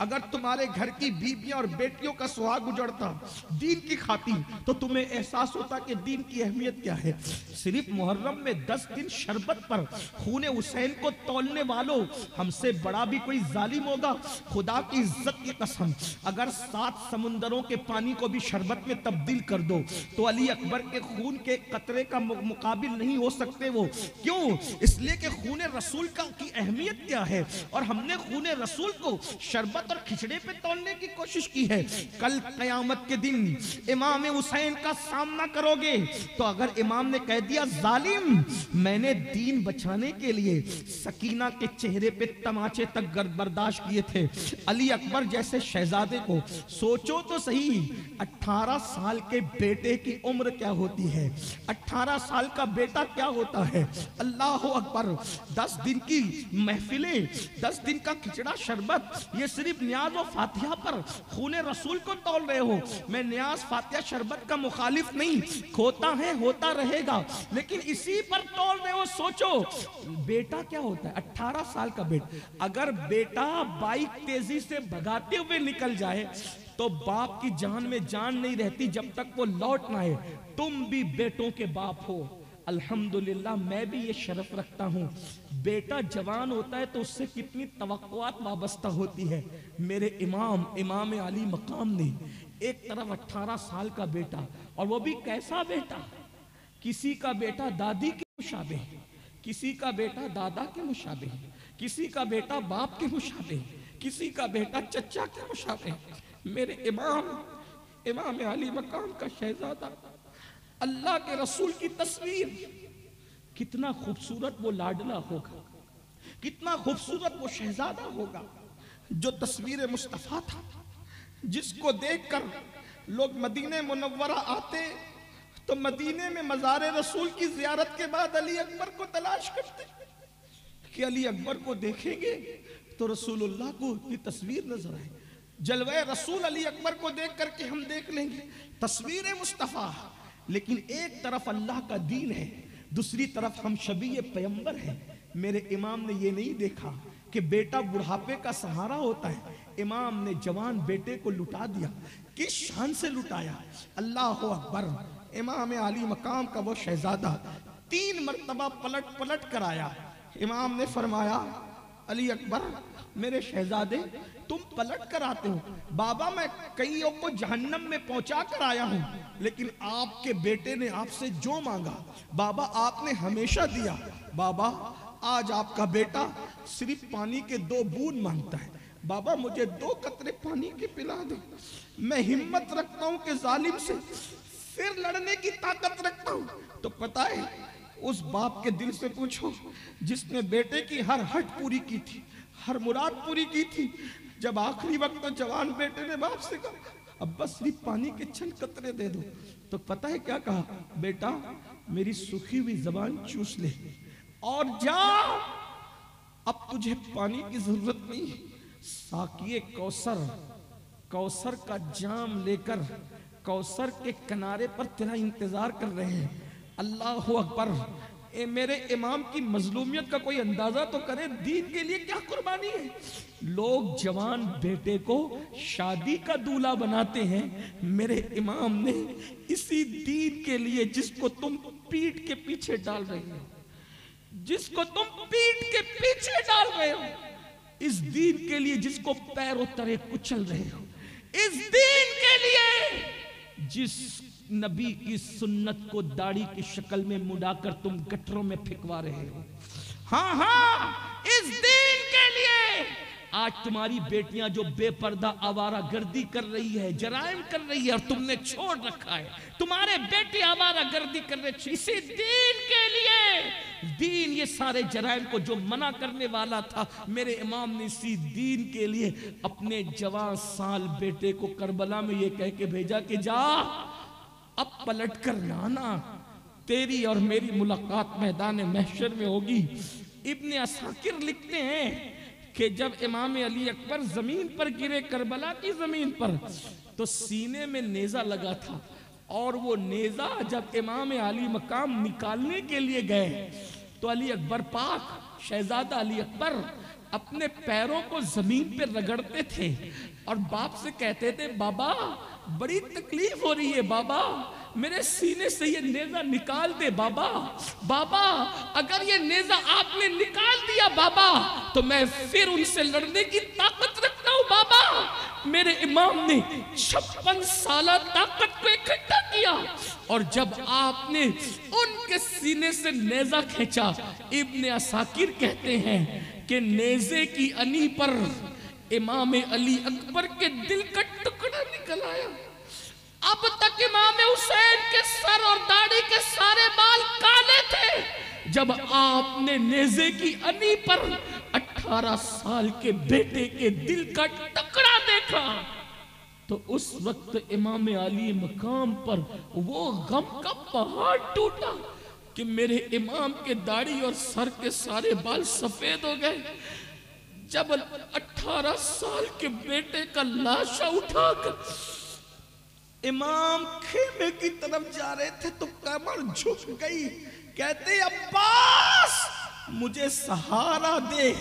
अगर तुम्हारे घर की बीबियां और बेटियों का सुहाग उजड़ता दीन की खातिर तो तुम्हें एहसास होता कि दीन की अहमियत क्या है। सिर्फ मुहर्रम में 10 दिन शरबत पर खून हुसैन को तौलने वालों, हमसे बड़ा भी कोई जालिम होगा? खुदा की इज्जत की कसम, अगर 7 समुंदरों के पानी को भी शरबत में तब्दील कर दो तो अली अकबर के खून के कतरे का मुकाबिल नहीं हो सकते वो। क्यों? इसलिए कि खून रसूल की अहमियत क्या है और हमने खून रसूल को शरबत और खिचड़े पे तौलने की कोशिश की है। कल कयामत के दिन इमाम हुसैन का सामना करोगे तो अगर इमाम ने कह दिया जालिम मैंने दीन बचाने के लिए सकीना के चेहरे पे तमाचे तक बर्दाश्त किए थे, अली अकबर जैसे शहजादे को सोचो तो सही 18 साल के बेटे की उम्र क्या होती है, 18 साल का बेटा क्या होता है। अल्लाह अकबर, 10 दिन की महफिलें, 10 दिन का खिचड़ा शरबत, ये सिर्फ न्याज और फातिहा पर खून रसूल को तौल रहे हो। मैं न्याज फातिहा शरबत का मुखालिफ नहीं, होता है होता रहेगा, लेकिन इसी पर तौल रहे हो। सोचो बेटा क्या होता है, 18 साल का बेटा। अगर बेटा बाइक तेजी से भगाते हुए निकल जाए तो बाप की जान में जान नहीं रहती जब तक वो लौट ना आए। तुम भी बेटों के बाप हो, अल्हम्दुलिल्लाह मैं भी ये शरफ रखता हूँ। बेटा जवान होता है तो उससे कितनी तवक्कुआत वाबस्ता होती है। मेरे इमाम अली मकाम ने एक तरफ 18 साल का बेटा, और वो भी कैसा बेटा, किसी का बेटा दादी के मुशाबे, किसी का बेटा दादा के मुशाबे, किसी का बेटा बाप के मुशाबे, किसी का बेटा चचा के मुशाबे। मेरे इमाम अली मकाम का शहजादा, अल्लाह के रसूल की तस्वीर, कितना खूबसूरत वो लाडला होगा, कितना खूबसूरत वो शहजादा होगा जो तस्वीर मुस्तफा था, जिसको देखकर लोग मदीने मुनव्वरा आते तो मदीने में मज़ार रसूल की जियारत के बाद अली अकबर को तलाश करते कि अली अकबर को देखेंगे तो रसूलुल्लाह को की तस्वीर नजर आए। जलवे रसूल अली अकबर को देख करके हम देख लेंगे तस्वीर मुस्तफ़ा। लेकिन एक तरफ अल्लाह का दीन है, दूसरी तरफ हम शबीए पैगंबर हैं। मेरे इमाम ने ये नहीं देखा कि बेटा बुढ़ापे का सहारा होता है। इमाम ने जवान बेटे को लुटा दिया, किस शान से लुटाया। अल्लाह अकबर। इमाम अली मकाम का वो शहजादा 3 मरतबा पलट पलट कर आया। इमाम ने फरमाया अली अकबर मेरे शहजादे तुम पलट कर आते हो। बाबा मैं कईयों को जहन्नम में पहुंचा कर आया हूं, लेकिन आपके बेटे ने आपसे जो मांगा बाबा आपने हमेशा दिया। बाबा आज आपका बेटा सिर्फ पानी के 2 बूंद मांगता है। बाबा मुझे 2 कतरे पानी के पिला दे। मैं हिम्मत रखता हूं कि जालिम से फिर लड़ने की ताकत रखता हूं, तो पता है उस बाप के दिल से पूछो जिसने बेटे की हर हट पूरी की थी, हर मुराद पूरी की थी। जब आखिरी वक्त तो जवान बेटे ने बाप से कहा अब बस सिर्फ पानी के चंद कतरे दे दो, तो पता है क्या कहा? बेटा मेरी सूखी हुई जबान चूस ले और जा, अब तुझे पानी की जरूरत नहीं। साकिए कौसर, कौसर का जाम लेकर कौसर के किनारे पर तेरा इंतजार कर रहे हैं। अल्लाह अकबर। ए मेरे इमाम की मजलूमियत का कोई अंदाजा तो करे, दीन के लिए क्या कुर्बानी है। लोग जवान बेटे को शादी का दूल्हा बनाते हैं, मेरे इमाम ने इसी दीन के लिए जिसको तुम पीठ के पीछे डाल रहे हो, जिसको तुम पीठ के पीछे डाल रहे हो, इस दीन के लिए जिसको पैरों तले कुचल रहे हो, इस दीन के लिए जिस नबी की सुन्नत को दाढ़ी की शक्ल में मुड़ाकर तुम गटरों में फेंकवा रहे हो, हाँ हाँ, इस दीन के लिए आज तुम्हारी बेटियां जो बेपर्दा आवारा गर्दी कर रही है, जराइम कर रही है, और तुमने छोड़ रखा है। तुम्हारे बेटे आवारा गर्दी कर रहे, इसी दीन के लिए। दीन ये सारे जराइम को जो मना करने वाला था, मेरे इमाम ने इसी दीन के लिए अपने जवान साल बेटे को करबला में ये कह के भेजा कि जा अब पलट कर लाना, तेरी और मेरी मुलाकात मैदान महशर में होगी। इब्ने असाकिर लिखते हैं कि जब इमाम अली अकबर जमीन पर गिरे, करबला की जमीन पर, तो सीने में नेजा लगा था, और वो नेजा जब इमाम अली मकाम निकालने के लिए गए तो अली अकबर पाक, शहजादा अली अकबर अपने पैरों को जमीन पर रगड़ते थे और बाप से कहते थे बाबा बड़ी तकलीफ हो रही है, बाबा मेरे सीने से ये नेजा निकाल दे बाबा, बाबा अगर ये नेजा आपने निकाल दिया बाबा तो मैं फिर उनसे लड़ने की ताकत रखता हूं बाबा। मेरे इमाम ने 56 साल ताकत को इकट्ठा किया, और जब आपने उनके सीने से नेजा खींचा, इब्ने असाकिर कहते हैं कि नेजे की अनी पर इमाम अली अकबर के दिल का टुकड़ा निकल आया। अब तक इमाम हुसैन के सर और दाढ़ी के सारे बाल काले थे, जब आपने नेजे की अनी पर 18 साल के बेटे के दिल का टुकड़ा देखा, तो उस वक्त इमाम अली मकाम पर वो गम का पहाड़ टूटा कि मेरे इमाम के दाढ़ी और सर के सारे बाल सफेद हो गए। जब 18 साल के बेटे का लाशा उठाकर इमाम खेमे की तरफ जा रहे थे तो कमर झुक गई। कहते अब्बास मुझे सहारा दे,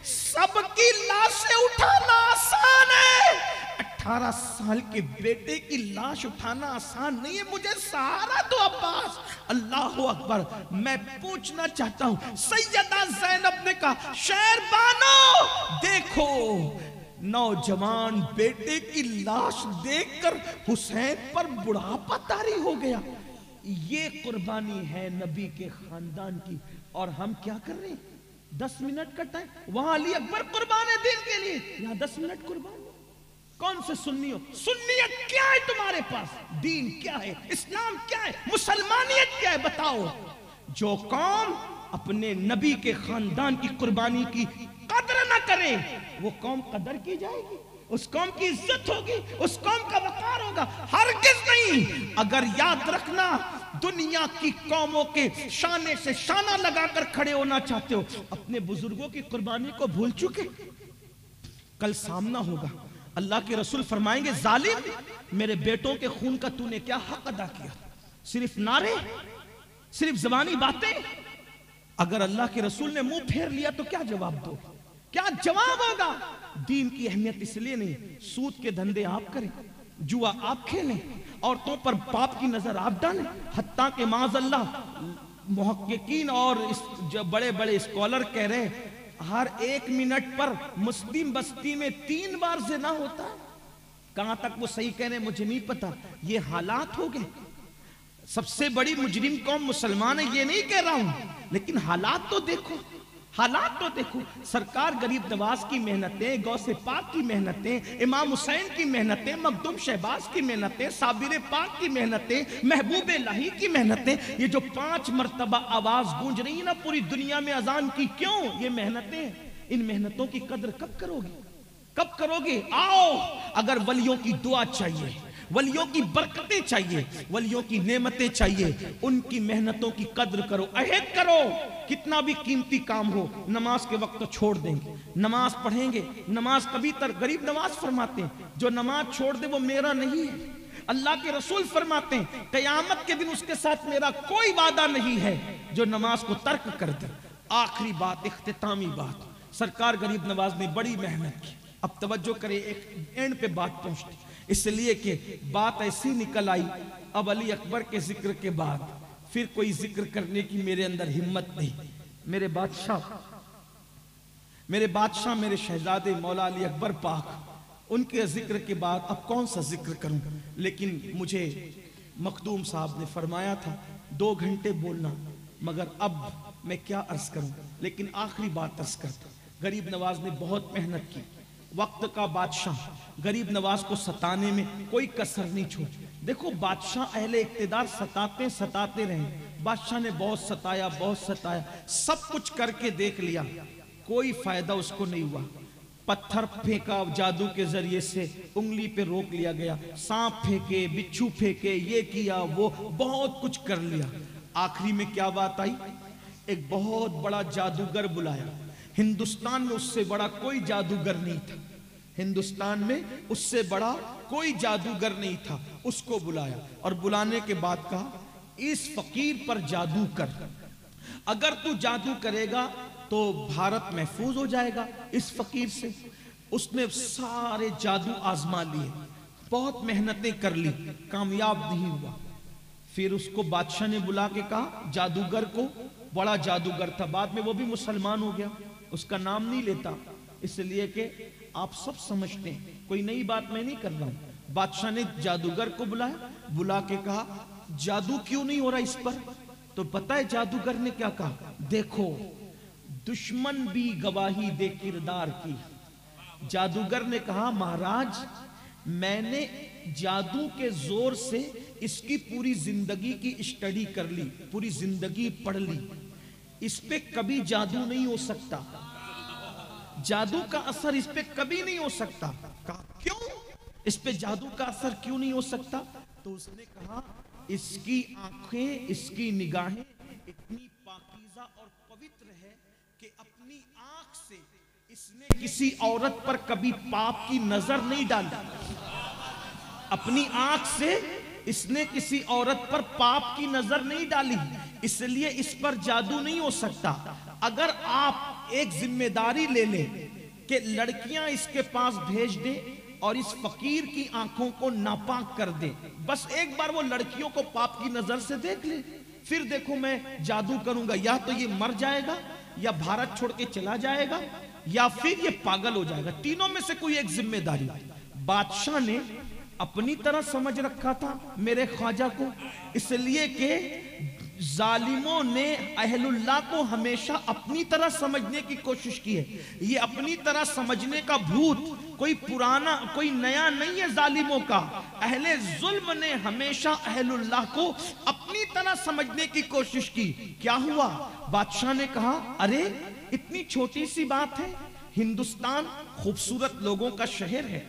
सबकी लाशें उठाना आसान है, 18 साल के बेटे की लाश उठाना आसान नहीं है, मुझे सहारा दो अब्बास। अल्लाह अकबर। मैं पूछना चाहता हूं, सैयदा ज़ैनब ने कहा शेरबानो देखो, नौजवान बेटे की लाश देखकर हुसैन पर बुढ़ापा तारी हो गया। ये कुर्बानी है नबी के खानदान की, और हम क्या कर रहे हैं? 10 मिनट का टाइम, वहां अली अकबर कुर्बान है दिन के लिए, यहां 10 मिनट कुर्बान। कौन से सुन्नी हो? सुन्नियत क्या है तुम्हारे पास? दीन क्या है? इस्लाम क्या है? मुसलमानियत क्या है? बताओ। जो कौम अपने नबी के खानदान की कुर्बानी की कदर न करे, वो कौम कदर की जाएगी, उस कौम की इज्जत होगी, उस कौम का वकार होगा? हरगिज़ नहीं। अगर याद रखना, दुनिया की कौमों के शाने से शाना लगाकर खड़े होना चाहते हो, अपने बुजुर्गों की कुर्बानी को भूल चुके। कल सामना होगा, अल्लाह के रसूल फरमाएंगे जालिम मेरे बेटों के खून का तूने क्या हक अदा किया? सिर्फ नारे, सिर्फ जबानी बातें। अगर अल्लाह के रसूल ने मुंह फेर लिया तो क्या जवाब दो? क्या जवाब होगा? दीन की अहमियत इसलिए नहीं, सूद के धंधे आप करें, जुआ आप खेलें, औरतों पर बाप की नजर आप डालें, हत्ता के माज़अल्लाह मुहक्किकीन और जो बड़े बड़े स्कॉलर कह रहे हैं हर 1 मिनट पर मुस्लिम बस्ती में 3 बार ज़िना होता है। कहां तक वो सही कह रहे हैं मुझे नहीं पता, ये हालात हो गए। सबसे बड़ी मुजरिम कौम मुसलमान है ये नहीं कह रहा हूं, लेकिन हालात तो देखो। हालात तो देखो, सरकार गरीब नवाज की मेहनतें, गौसे पाक की मेहनतें, इमाम हुसैन की मेहनतें, मखदूम शहबाज की मेहनतें, साबिर पाक की मेहनतें, महबूब इलाही की मेहनतें, ये जो 5 मरतबा आवाज गूंज रही है ना पूरी दुनिया में अजान की, क्यों? ये मेहनतें। इन मेहनतों की कदर कब करोगे? कब करोगे? आओ, अगर वलियों की दुआ चाहिए, वलियों की बरकतें चाहिए, वलियों की नेमतें चाहिए, उनकी मेहनतों की कद्र करो, अहद करो। कितना भी कीमती काम हो, नमाज के वक्त तो छोड़ देंगे, नमाज पढ़ेंगे। नमाज कभी तर गरीब नवाज फरमाते हैं, जो नमाज छोड़ दे वो मेरा नहीं है। अल्लाह के रसूल फरमाते हैं, कयामत के दिन उसके साथ मेरा कोई वादा नहीं है जो नमाज को तर्क कर दे। आखिरी बात, इख्तितामी बात, सरकार गरीब नवाज ने बड़ी मेहनत की। अब तवज्जो करे, एक एंड पे बात पहुंचती, इसलिए कि बात ऐसी निकल आई। अब अली अकबर के जिक्र के बाद फिर कोई जिक्र करने की मेरे अंदर हिम्मत नहीं। मेरे बादशाह मेरे शहजादे मौला अली अकबर पाक, उनके जिक्र के बाद अब कौन सा जिक्र करूं। लेकिन मुझे मखदूम साहब ने फरमाया था 2 घंटे बोलना, मगर अब मैं क्या अर्ज करूं। लेकिन आखिरी बात अर्ज करता, गरीब नवाज ने बहुत मेहनत की। वक्त का बादशाह गरीब नवाज को सताने में कोई कसर नहीं छोड़ी। देखो, बादशाह अहले इक्तिदार सताते रहे। बादशाह ने बहुत सताया, सब कुछ करके देख लिया, कोई फायदा उसको नहीं हुआ। पत्थर फेंका जादू के जरिए से, उंगली पे रोक लिया गया, सांप फेंके, बिच्छू फेंके, ये किया, वो बहुत कुछ कर लिया। आखिरी में क्या बात आई, एक बहुत बड़ा जादूगर बुलाया। हिंदुस्तान में उससे बड़ा कोई जादूगर नहीं था, हिंदुस्तान में उससे बड़ा कोई जादूगर नहीं था। उसको बुलाया और बुलाने के बाद कहा, इस फकीर पर जादू कर, अगर तू जादू करेगा तो भारत महफूज हो जाएगा इस फकीर से। उसने सारे जादू आजमा लिए, बहुत मेहनतें कर ली, कामयाब नहीं हुआ। फिर उसको बादशाह ने बुला के कहा, जादूगर को, बड़ा जादूगर था, बाद में वो भी मुसलमान हो गया, उसका नाम नहीं लेता, इसलिए कि आप सब समझते हैं, कोई नई बात मैं नहीं कर रहा हूं। बादशाह ने जादूगर को बुलाया, बुला के कहा, जादू क्यों नहीं हो रहा इस पर? तो पता है जादूगर ने क्या कहा, देखो दुश्मन भी गवाही दे किरदार की। जादूगर ने कहा, महाराज मैंने जादू के जोर से इसकी पूरी जिंदगी की स्टडी कर ली, पूरी जिंदगी पढ़ ली, इस पे कभी जादू नहीं हो सकता, जादू का असर इस पे कभी नहीं हो सकता। कहा क्यों, इस पे जादू का असर क्यों नहीं हो सकता? तो उसने कहा, इसकी आंखें, इसकी निगाहें इतनी पाकीज़ा और पवित्र है कि अपनी आंख से इसने किसी औरत पर कभी पाप की नजर नहीं डाली, अपनी आंख से इसने किसी औरत पर पाप की नजर नहीं डाली, इसलिए इस पर जादू नहीं हो सकता। अगर आप एक जिम्मेदारी ले लें कि लड़कियां इसके पास भेज दें और इस फकीर की आंखों को नापाक कर दें, बस एक बार वो लड़कियों को पाप की नजर से देख ले, फिर देखो मैं जादू करूंगा, या तो ये मर जाएगा, या भारत छोड़ के चला जाएगा, या फिर ये पागल हो जाएगा, तीनों में से कोई एक जिम्मेदारी। बादशाह ने अपनी तरह समझ रखा था मेरे ख्वाजा को, इसलिए कि जालिमों ने अहलुल्लाह को हमेशा अपनी तरह समझने की कोशिश की है। ये अपनी तरह समझने का भूत कोई पुराना, कोई नया नहीं है जालिमों का। अहले जुल्म ने हमेशा अहलुल्लाह को अपनी तरह समझने की कोशिश की। क्या हुआ, बादशाह ने कहा, अरे इतनी छोटी सी बात है, हिंदुस्तान खूबसूरत लोगों का शहर है,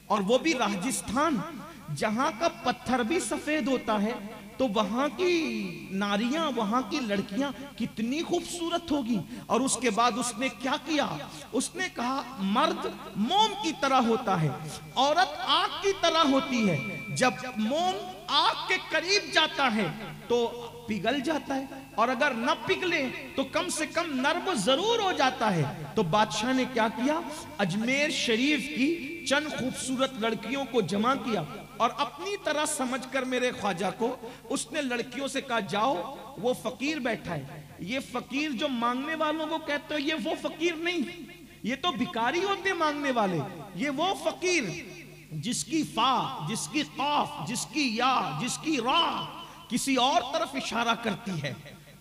और वो भी राजस्थान, जहां का पत्थर भी सफेद होता है, तो वहां की नारियां, वहां की लड़कियां कितनी खूबसूरत होगी। और उसके बाद उसने क्या किया, उसने कहा, मर्द मोम की तरह होता है, औरत आग की तरह होती है, जब मोम आग के करीब जाता है तो पिघल जाता है, और अगर न पिघले तो कम से कम नर्म जरूर हो जाता है। तो बादशाह ने क्या किया, अजमेर शरीफ की चंद खूबसूरत लड़कियों को जमा किया, और अपनी तरह समझकर मेरे ख्वाजा को उसने लड़कियों से कहा, जाओ वो फकीर बैठा है, ये फकीर जो मांगने वालों को कहते हो, ये वो फकीर नहीं, ये तो भिखारी होते मांगने वाले, ये वो फकीर जिसकी फा, जिसकी काफ, जिसकी या, जिसकी रा किसी और तरफ इशारा करती है।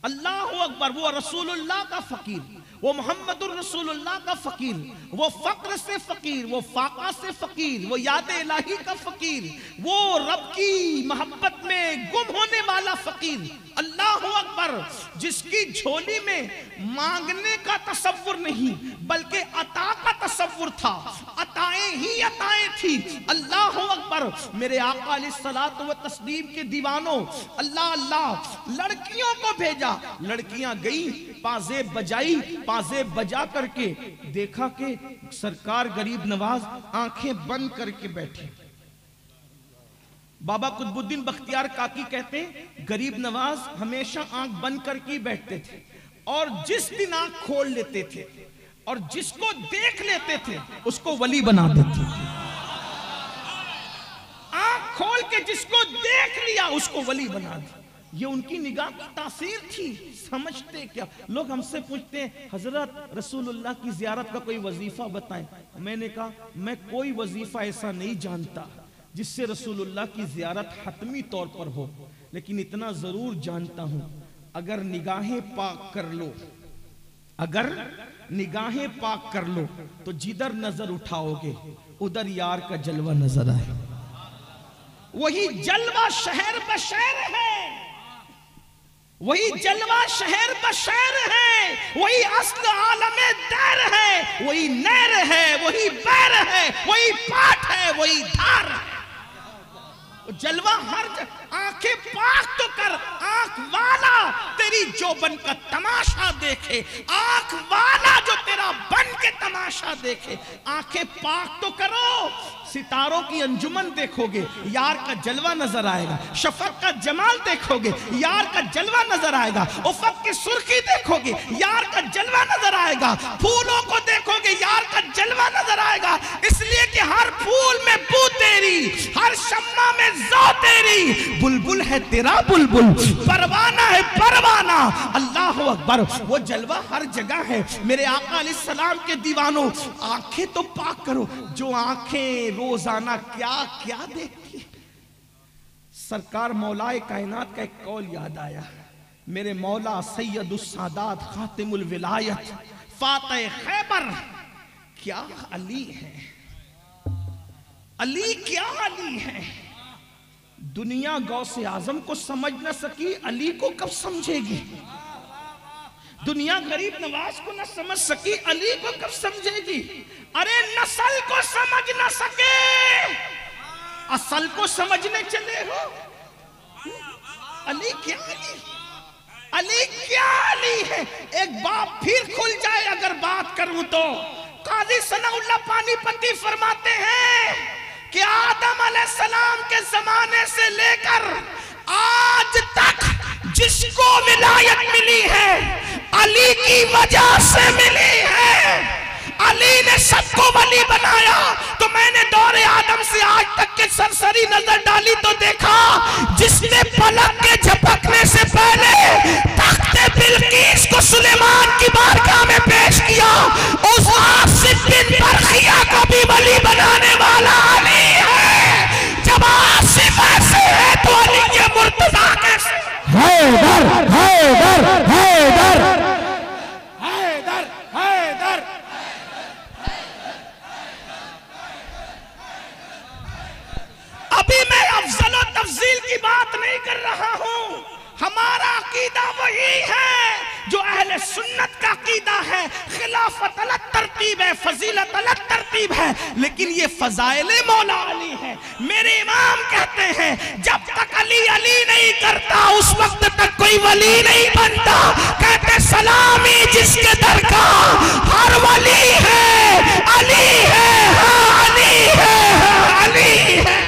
अल्लाह अकबर, वो रसूलुल्लाह का फकीर, वो मोहम्मदुर रसूलुल्लाह का फकीर, वो फक्र से फकीर, वो फाका से फकीर, वो याद इलाही का फकीर, वो रब की मोहब्बत में गुम होने वाला फकीर। अल्लाह अकबर, जिसकी झोली में मांगने का तसव्वुर नहीं बल्कि अता का तसव्वुर था, अताएं ही अताएं थी। अल्लाह अकबर। मेरे आका अलैहिस्सलातु व तस्लीम के दीवानों, अल्लाह अल्लाह, लड़कियों को भेजा, लड़कियां गई, पाजेब बजाई, पाजेब बजा करके देखा कि सरकार गरीब नवाज आंखें बंद करके बैठे। बाबा कुतुबुद्दीन बख्तियार काकी कहते हैं गरीब नवाज हमेशा आंख बंद करके बैठते थे, और जिस दिन आंख खोल लेते थे और जिसको देख लेते थे उसको वली बना देते थे। आंख खोल के जिसको देख लिया उसको वली बना दिया। ये उनकी निगाह की तासीर थी। समझते क्या? लोग हमसे पूछते हैं हजरत रसूलुल्लाह की जियारत का कोई वजीफा बताएं। मैंने कहा मैं कोई वजीफा ऐसा नहीं जानता जिससे रसूलुल्लाह की जियारत हतमी तौर पर हो, लेकिन इतना जरूर जानता हूं, अगर निगाहें पाक कर लो, अगर निगाहें पाक कर लो तो जिधर नजर उठाओगे उधर यार का जलवा नजर आए। वही जलवा शहर बशहर है, वही जलवा शहर बशहर है, वही अस्ल आलमे दैर है, वही नैर है, वही बैर है, वही पाठ है, वही धार है। जलवा हर आंखें पाक तो कर, आंख वाला तेरी जोबन का तमाशा देखे, आंख वाला जो तेरा बन के तमाशा देखे। आंखें पाक तो करो, सितारों की अंजुमन देखोगे यार का जलवा नजर आएगा, शफक का जमाल देखोगे यार का जलवा नजर आएगा, उफक की सुर्खी देखोगे यार का जलवा नजर आएगा, फूलों को देखोगे यार का जलवा नजर आएगा। इसलिए कि हर फूल में बू तेरी, हर शम्मा में ज़ौ तेरी, बुलबुल है तेरा बुलबुल, परवाना है परवाना। अल्लाह अकबर। वो जलवा हर जगह है। मेरे आका अलैहिस्सलाम के दीवानों, आंखें तो पाक करो। जो आंखें रोजाना क्या क्या देखती है। सरकार मौलाए कायनात का एक कौल याद आया। मेरे मौला सैयदुस सादात खातिमुल विलायत फातह खैबर, क्या अली है, अली क्या अली है। दुनिया गौसे आजम को समझ न सकी, अली को कब समझेगी। दुनिया गरीब नवाज को न समझ सकी, अली को कब समझेगी। अरे नस्ल को समझ न सके, असल को समझने चले हो। अली क्या अली, अली क्या अली है। एक बात फिर खुल जाए अगर बात करूं तो, काजी सनाउल्लाह पानीपती फरमाते हैं कि आदम अलैहिस्सलाम के जमाने से लेकर आज तक जिसको विलायत मिली है अली की वजह से मिली है। अली ने सबको वली बनाया। तो मैंने दौरे आदम से आज तक के सरसरी नजर डाली तो देखा जिसने पलक के झपकने से पहले तख्ते बिल्किस को सुलेमान की बारगाह में पेश किया, उस आसिफ बिन बरखिया को भी वली बनाने वाला अली है। जब आसिफ ऐसे है तो अली ये मुर्तजा कैसे। हैदर हैदर हैदर हैदर हैदर। अभी मैं अफजल और तफजील की बात नहीं कर रहा हूं। हमारा अकीदा वही है जो अहले सुन्नत का अकीदा है। खिलाफत अलग तरतीब है, फजीलत अलग तरतीब है, लेकिन ये फजाइले मौला अली है। मेरे इमाम कहते हैं जब तक अली अली नहीं करता उस वक्त तक कोई वली नहीं बनता। कहते सलामी जिसके दर का हर वली है, अली है, हाँ अली है, हाँ अली है।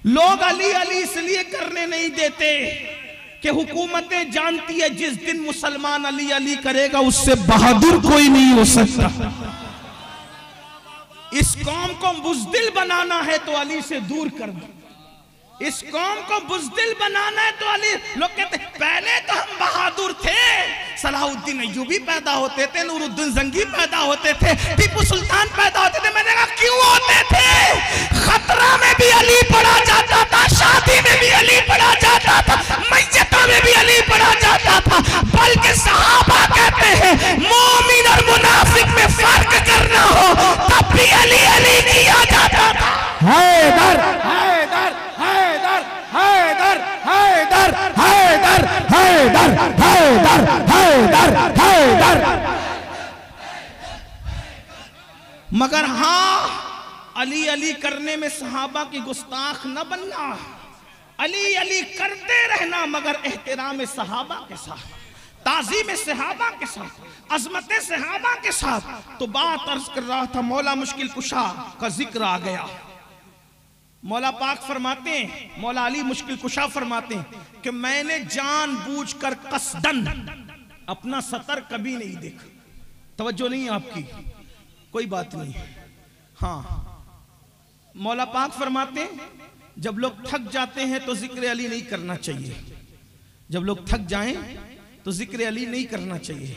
लोग अली अली इसलिए करने नहीं देते कि हुकूमतें जानती है जिस दिन मुसलमान अली अली करेगा उससे बहादुर कोई नहीं हो सकता। इस कौम को बुज़दिल बनाना है तो अली से दूर कर दो। इस कौम को बुज़दिल बनाना है तो अली। लोग कहते पहले तो हम बहादुर थे, सलाह सलाहुद्दीन अय्यूबी पैदा होते थे, नूरुद्दीन जंगी पैदा होते थे, टीपू सुल्तान पैदा होते थे। मैंने कहा क्यों होते थे? खतरा में भी अली पढ़ा जाता था, शादी में भी अली पढ़ा जाता था, मैयतों में भी अली पढ़ा जाता था। बल्कि सहाबा कहते हैं मोमिन और मुनाफिक में फर्क करना हो तब भी अली अली किया जाता था। हैदर हैदर हैदर हैदर हैदर हैदर हैदर हैदर हैदर हैदर। मगर हाँ, अली अली करने में सहाबा की गुस्ताख न बनना, अली अली करते रहना मगर एहतराम सहाबा के साथ, ताज़ीम सहाबा के साथ, अजमत सहाबा के साथ। तो बात अर्ज कर रहा था, मौला मुश्किल कुशा का जिक्र आ गया। मौला पाक फरमाते हैं, मौला अली मुश्किल कुशा फरमाते हैं कि मैंने जानबूझकर कसदन अपना सतर कभी नहीं देखा। तवज्जो नहीं आपकी, कोई बात नहीं। हाँ, मौला पाक फरमाते हैं जब लोग थक जाते हैं तो जिक्र अली नहीं करना चाहिए, जब लोग थक जाएं तो जिक्र अली नहीं करना चाहिए।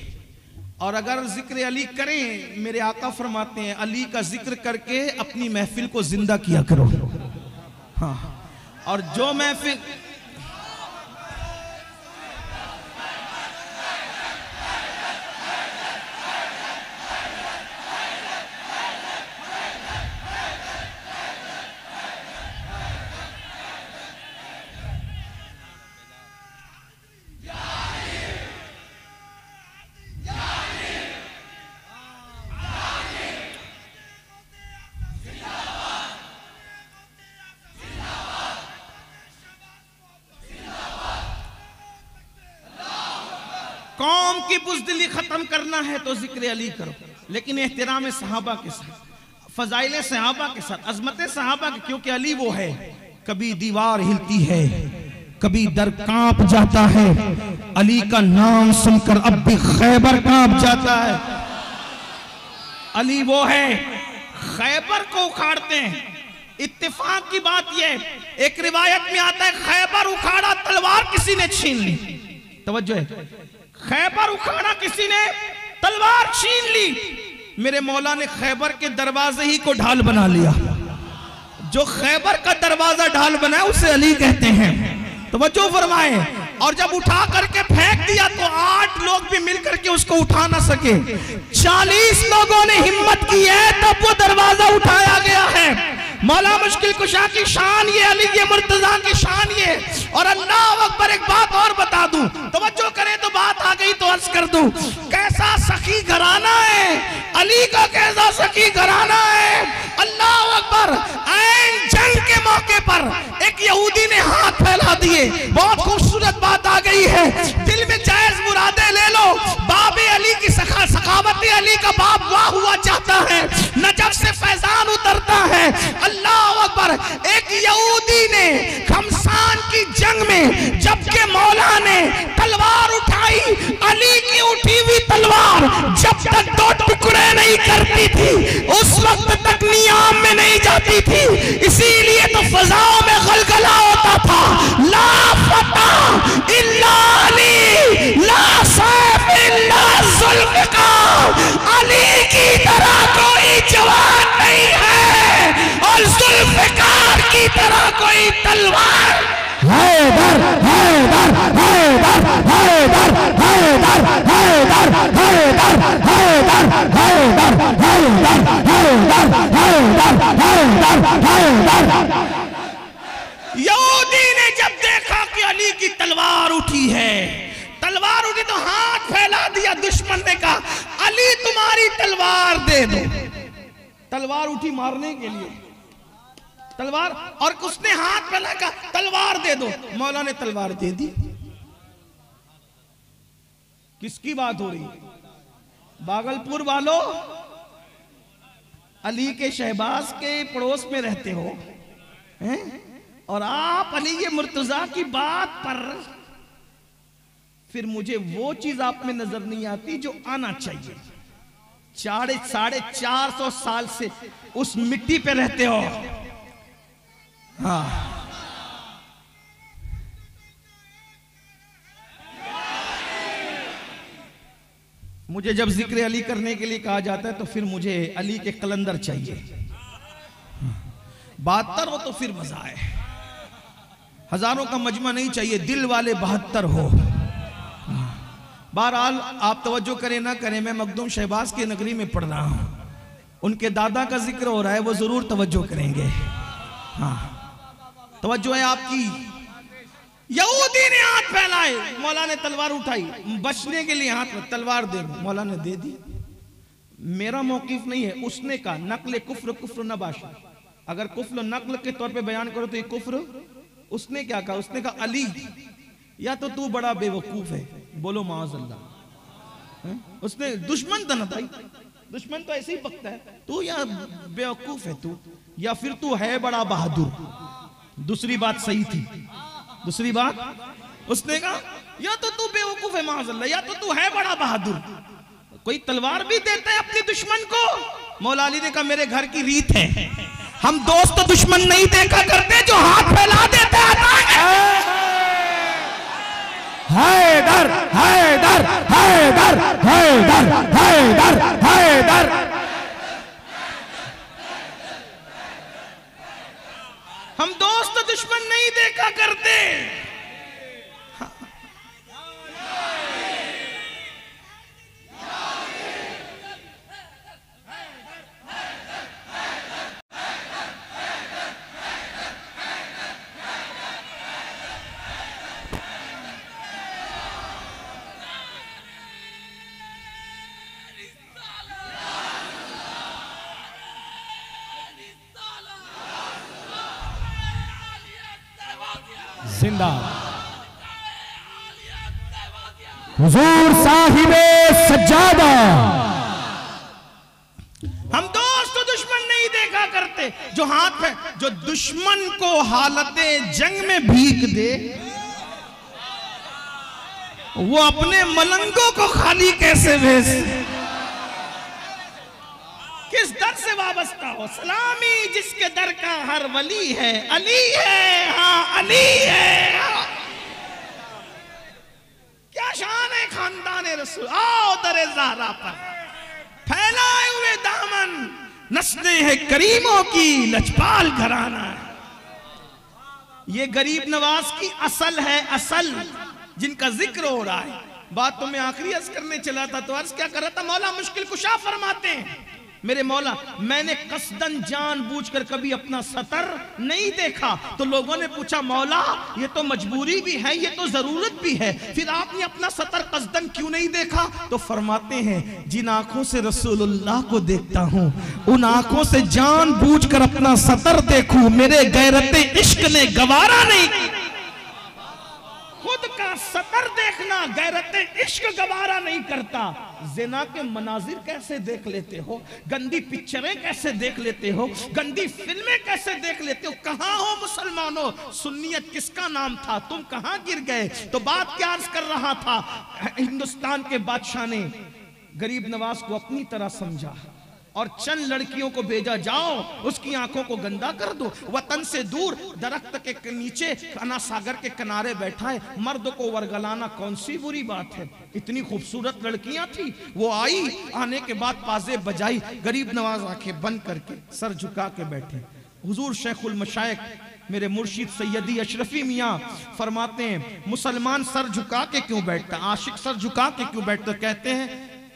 और अगर जिक्र अली करें, मेरे आका फरमाते हैं अली का जिक्र करके अपनी महफिल को जिंदा किया करो। हाँ, और जो महफिल कौम की बुज़दिली खत्म करना है तो जिक्र अली करो, लेकिन एहतराम सहाबा के साथ, फजाइल सहाबा के साथ, अजमत सहाबा के, क्योंकि अली वो है कभी दीवार हिलती है, कभी दर कांप जाता है। अली का नाम सुनकर अब भी खैबर कांप जाता है। अली वो है, खैबर को उखाड़ते हैं। इत्तेफाक की बात यह, एक रिवायत में आता है खैबर उखाड़ा, तलवार किसी ने छीन ली। तवज्जो है, खैबर उखाड़ा किसी ने, तलवार छीन ली। मेरे मौला ने खैबर के दरवाजे ही को ढाल बना लिया। जो खैबर का दरवाजा ढाल बना उसे अली कहते हैं। तो वजो फरमाए, और जब उठा करके फेंक दिया तो 8 लोग भी मिलकर के उसको उठा ना सके। 40 लोगों ने हिम्मत की है तब वो दरवाजा उठाया गया है। मौला मुश्किल कुशा की शान ये, अली ये मुर्तजा की शान ये। और अल्लाह अकबर, एक बात और बता दूं, तवज्जो करें तो बात आ गई तो अर्ज कर दूं, कैसा सखी घराना है अली का, कैसा सखी घराना है। अल्लाह अकबर, ऐन जंग के मौके पर एक यहूदी ने हाथ फैला दिए। बहुत खूबसूरत बात आ गई है, दिल में जायज मुरादे ले लो। बाबे अली की सखावत अली का बाप वाह हुआ चाहता है, नजफ से फैजान उतरता है। अल्लाह अकबर, एक यहूदी ने खमसान की जंग में जबकि मौला ने तलवार उठाई, अली की उठी हुई तलवार जब तक 2 टुकड़े नहीं करती थी उस वक्त तक नियाम में नहीं जाती थी। इसीलिए तो फजाओं में गलगला होता था, ला फतह इल्ला अली, ला सैफ इल्ला जुल्फ़िकार। अली की तरह कोई जवान नहीं है और जुल्फ़िकार की तरह कोई तलवार। हैदर हैदर हैदर हैदर हैदर हैदर हैदर हैदर हैदर हैदर हैदर हैदर। यहूदी ने जब देखा कि अली की तलवार उठी है, तलवार उठी तो हाथ फैला दिया। दुश्मन ने कहा अली तुम्हारी तलवार दे दो। तलवार उठी मारने के लिए, तलवार, और उसने हाथ फैला का तलवार दे दो। मौला ने तलवार दे दी। किसकी बात हो रही? भागलपुर वालों, अली के शहबाज के पड़ोस में रहते हो हैं? और आप अली ये मुर्तजा की बात पर, फिर मुझे वो चीज आप में नजर नहीं आती जो आना चाहिए। 450 साल से उस मिट्टी पे रहते हो। हाँ, मुझे जब जिक्र अली करने के लिए कहा जाता है तो फिर मुझे अली के कलंदर चाहिए। 72 हो तो फिर मजा है, हजारों का मजमा नहीं चाहिए, दिल वाले 72 हो। बहरहाल आप तवज्जो करें ना करें, मैं मखदूम शहबाज की नगरी में पढ़ रहा हूं, उनके दादा का जिक्र हो रहा है, वो जरूर तवज्जो करेंगे। हाँ तवज्जो है आपकी। यहूदी ने हाथ फैलाए, मौला ने तलवार उठाई, बचने के लिए हाथ में तलवार दे, मौला ने दे दी। मेरा मौकिफ नहीं है, उसने कहा नकल कुफ्र कुफ्र न बाशा, अगर कुफ्र नकल के तौर पे बयान करो तो ये कुफ्र। उसने क्या कहा, उसने कहा अली या तो तू बड़ा बेवकूफ है, बोलो माअज़ल्लाह। उसने दुश्मन था ना भाई, दुश्मन तो ऐसे ही पकता है, तू या बेवकूफ है तू, या फिर तू है बड़ा बहादुर। दूसरी बात सही थी, दूसरी बात उसने कहा या तो तू बेवकूफ है माअज़ल्लाह, या तो तू है बड़ा बहादुर। कोई तलवार भी देता है अपने दुश्मन को। मौला अली ने कहा मेरे घर की रीत है, हम दोस्त दुश्मन नहीं देखा करते, जो हाथ फैला देते हैदर हैदर हैदर हैदर हैदर हैदर। हम दोस्त दुश्मन नहीं देखा करते। जिंदा हुजूर साहिबे सज्जादा। हम दोस्त दुश्मन नहीं देखा करते, जो हाथ पे, जो दुश्मन को हालते जंग में भीख दे, वो अपने मलंगों को खाली कैसे भेज, किस दर से वाबस्ता हो। सलामी जिसके दर का हर वली है, अली है, हाँ अली है। हाँ। क्या शान है खानदान रसूल, आओ दरे ज़हरा पर फैलाए हुए दामन, नस्ले है करीमों की लजपाल घराना। ये गरीब नवाज की असल है, असल जिनका जिक्र हो रहा है। बात तो मैं आखिरी अर्ज करने चला था, तो अर्ज क्या कर रहा था, मौला मुश्किल कुशा फरमाते हैं, मेरे मौला मैंने कसदन जानबूझकर कभी अपना सतर नहीं देखा। तो लोगों ने पूछा मौला ये तो मजबूरी भी है, ये तो जरूरत भी है, फिर आपने अपना सतर कसदन क्यों नहीं देखा। तो फरमाते हैं जिन आंखों से रसूलुल्लाह को देखता हूं, उन आंखों से जानबूझकर अपना सतर देखूं, मेरे गैरते इश्क ने गवारा नहीं। खुद का सतर देखना गैरते इश्क गवारा नहीं करता। ज़िना के मनाजिर कैसे देख लेते हो, गंदी पिक्चरें कैसे देख लेते हो, गंदी फिल्में कैसे देख लेते हो। कहां हो मुसलमानों, सुन्नियत किसका नाम था, तुम कहां गिर गए। तो बात क्या अर्ज कर रहा था, हिंदुस्तान के बादशाह ने गरीब नवाज को अपनी तरह समझा और चंद लड़कियों को भेजा, जाओ उसकी आंखों को गंदा कर दो। वतन से दूर दरख्त के नीचे खाना सागर के किनारे बैठा है, मर्द को वरगलाना कौन सी बुरी बात है। इतनी खूबसूरत लड़कियां थी, वो आई, आने के बाद पाजे बजाई, गरीब नवाज आंखें बंद करके सर झुका के बैठे। हुजूर शेखुल मशाइख मेरे मुर्शिद सैयदी अशरफी मियाँ फरमाते हैं मुसलमान सर झुका के क्यों बैठता, आशिक सर झुका के क्यों बैठते। कहते हैं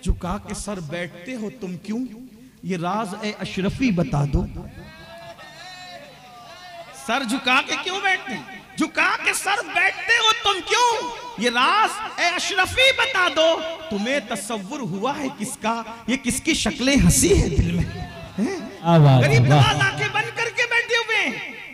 झुका के सर बैठते हो तुम क्यों, ये राज ए अशरफी बता दो। सर झुका के क्यों बैठते, झुका के सर बैठते हो तुम क्यों, ये राज ए अशरफी बता दो। तुम्हें तसव्वुर हुआ है किसका, ये किसकी शक्लें हंसी है दिल में। गरीब नवाज आंखें बंद करके बैठे हुए,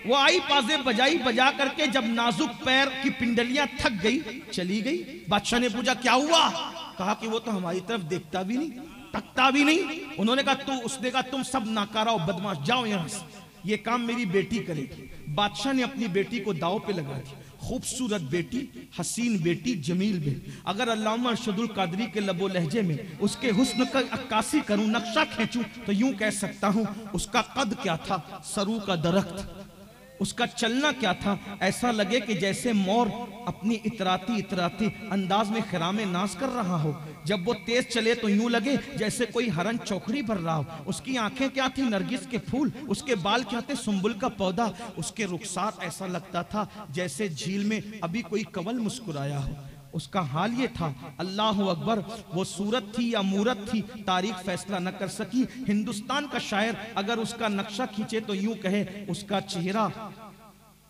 वो आई पाजे बजाई, बजा करके जब नाजुक पैर की पिंडलियां थक गई चली गई। बादशाह ने पूछा क्या हुआ, कहा कि वो तो हमारी तरफ देखता भी नहीं, तकता भी नहीं। उन्होंने कहा उसने कहा तुम सब नाकारा और बदमाश, जाओ यहां से, ये काम मेरी बेटी करेगी। बादशाह ने अपनी बेटी को दाव पे लगा दी। खूबसूरत बेटी, हसीन बेटी, जमील बेटी। अगर अल्लामा अरशदुल कादरी के लबो लहजे में उसके हुस्न का अक्कासी करूं, नक्शा खींचूं, तो यूं कह सकता हूं उसका कद क्या था, सरू का दरख्त। उसका चलना क्या था, ऐसा लगे कि जैसे मोर अपनी इतराती इतराती अंदाज में खिरामे नाज कर रहा हो। जब वो तेज चले तो यूं लगे जैसे कोई हरन चौकड़ी भर रहा हो। उसकी आंखें क्या थी, नरगिस के फूल, उसके बाल क्या थे, सुंबुल का पौधा, उसके रुखसार ऐसा लगता था जैसे झील में अभी कोई कंवल मुस्कुराया हो। उसका हाल ये था, अल्लाह अकबर, वो सूरत थी या मूरत थी तारीख फैसला न कर सकी। हिंदुस्तान का शायर अगर उसका नक्शा खींचे तो यूं कहे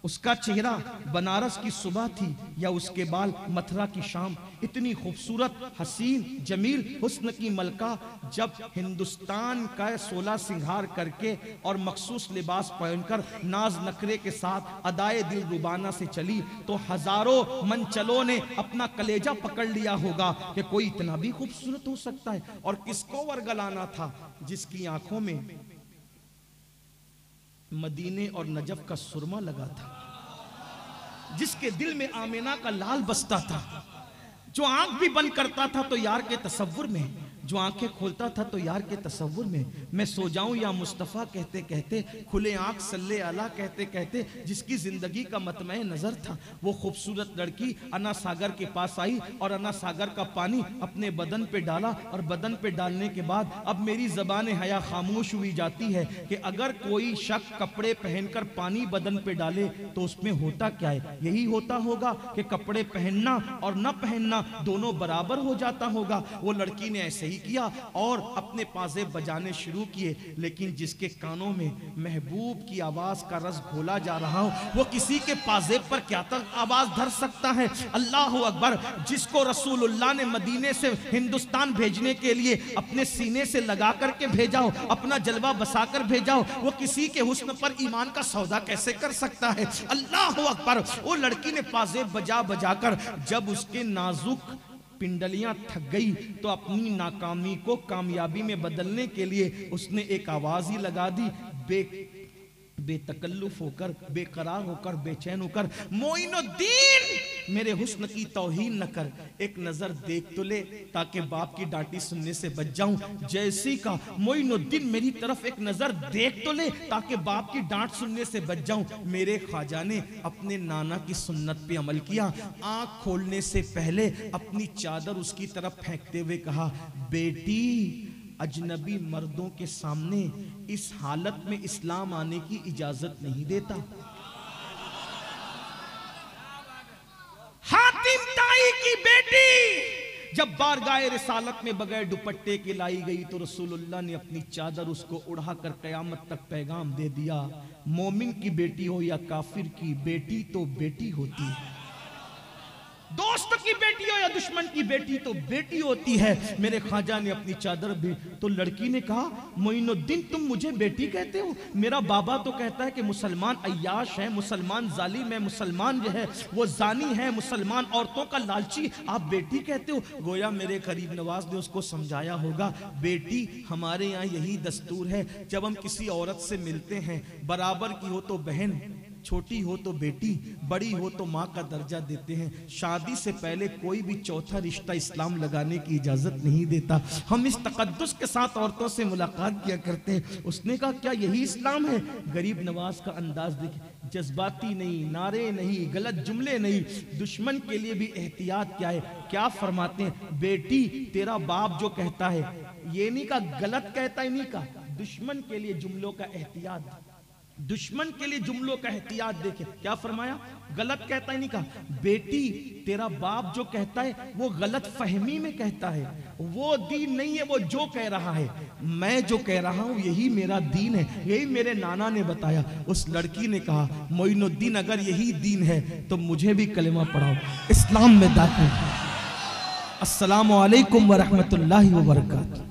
उसका चेहरा बनारस की सुबह थी या उसके बाल मथुरा की शाम। इतनी खूबसूरत, हसीन, जमील हुस्न की मलका जब हिंदुस्तान का 16 सिंगार करके और मखसूस लिबास पहनकर नाज नखरे के साथ अदाए दिल रुबाना से चली तो हजारों मनचलों ने अपना कलेजा पकड़ लिया होगा कि कोई इतना भी खूबसूरत हो सकता है। और किसको वर्गलाना था, जिसकी आंखों में मदीने और नजफ का सुरमा लगा था, जिसके दिल में आमिना का लाल बसता था, जो आंख भी बंद करता था तो यार के तसव्वुर में, जो आंखें खोलता था तो यार के तसव्वुर में। मैं सो जाऊं या मुस्तफ़ा कहते कहते, खुले आंख सल्ले अला कहते कहते, जिसकी जिंदगी का मतमय नजर था। वो खूबसूरत लड़की अना सागर के पास आई और अना सागर का पानी अपने बदन पे डाला और बदन पे डालने के बाद अब मेरी ज़बान हया खामोश हुई जाती है कि अगर कोई शख्स कपड़े पहनकर पानी बदन पे डाले तो उसमें होता क्या है। यही होता होगा कि कपड़े पहनना और न पहनना दोनों बराबर हो जाता होगा। वो लड़की ने ऐसे ही किया और अपने पाजेब बजाने शुरू किए, लेकिन जिसके कानों में महबूब की आवाज का रस घोला जा रहा हो वो किसी के पाजेब पर क्या तक आवाज धर सकता है। अल्लाह अकबर, जिसको रसूलुल्लाह ने मदीने से हिंदुस्तान भेजने के लिए अपने सीने से लगा करके भेजा हो, अपना जलवा बसाकर भेजा हो, वो किसी के हुस्न पर ईमान का सौदा कैसे कर सकता है। अल्लाह अकबर, वो लड़की ने पाजेब बजा बजाकर जब उसके नाजुक पिंडलियां थक गई तो अपनी नाकामी को कामयाबी में बदलने के लिए उसने एक आवाज ही लगा दी, बेतकल्लुफ होकर, बेकरार होकर, बेचैन होकर, मोइनुद्दीन मेरे हुस्न की तौहीन न कर, एक नजर देख तो ले ताकि बाप की डांटी सुनने से बच जाऊं। जैसी का मोइनुद्दीन मेरी तरफ एक नजर देख तो ले ताकि बाप की डांट सुनने से बच जाऊं। मेरे ख्वाजा ने अपने नाना की सुन्नत पे अमल किया। आंख खोलने से पहले अपनी चादर उसकी तरफ फेंकते हुए कहा, बेटी, अजनबी मर्दों के सामने इस हालत में इस्लाम आने की इजाजत नहीं देता। हातिम ताई की बेटी जब बारगाह रिसालत में बगैर दुपट्टे के लाई गई तो रसूलुल्लाह ने अपनी चादर उसको उड़ाकर कयामत तक पैगाम दे दिया, मोमिन की बेटी हो या काफिर की, बेटी तो बेटी होती है। दोस्त की बेटी हो या दुश्मन की बेटी तो बेटी होती है। मेरे ख्वाजा ने अपनी चादर दी तो लड़की ने कहा, मोइनुद्दीन तुम मुझे बेटी कहते हो? मेरा बाबा तो कहता है कि मुसलमान अय्याश है, मुसलमान जालिम है, मुसलमान जो है वो जानी है, मुसलमान औरतों का लालची, आप बेटी कहते हो? गोया मेरे करीब नवाज ने उसको समझाया होगा, बेटी हमारे यहाँ यही दस्तूर है, जब हम किसी औरत से मिलते हैं बराबर की हो तो बहन, छोटी हो तो बेटी, बड़ी हो तो माँ का दर्जा देते हैं। शादी से पहले कोई भी चौथा रिश्ता इस्लाम लगाने की इजाजत नहीं देता। हम इस तकद्दुस के साथ औरतों से मुलाकात किया करते हैं। उसने कहा, क्या यही इस्लाम है? गरीब नवाज का अंदाज देखिए, जज्बाती नहीं, नारे नहीं, गलत जुमले नहीं, दुश्मन के लिए भी एहतियात क्या है। क्या फरमाते हैं, बेटी तेरा बाप जो कहता है, ये नहीं का गलत कहता है, नहीं का दुश्मन के लिए जुमलों का एहतियात, दुश्मन के लिए जुमलों का एहतियात देखे क्या फरमाया, गलत कहता है, नहीं कहा बेटी तेरा बाप जो कहता है वो गलत फहमी में कहता है, वो दीन नहीं है वो जो कह रहा है, मैं जो कह रहा हूं यही मेरा दीन है, यही मेरे नाना ने बताया। उस लड़की ने कहा, मोइनुद्दीन अगर यही दीन है तो मुझे भी कलेमा पढ़ाओ, इस्लाम में दाखिल। अस्सलामु अलैकुम व रहमतुल्लाहि व बरकातहू।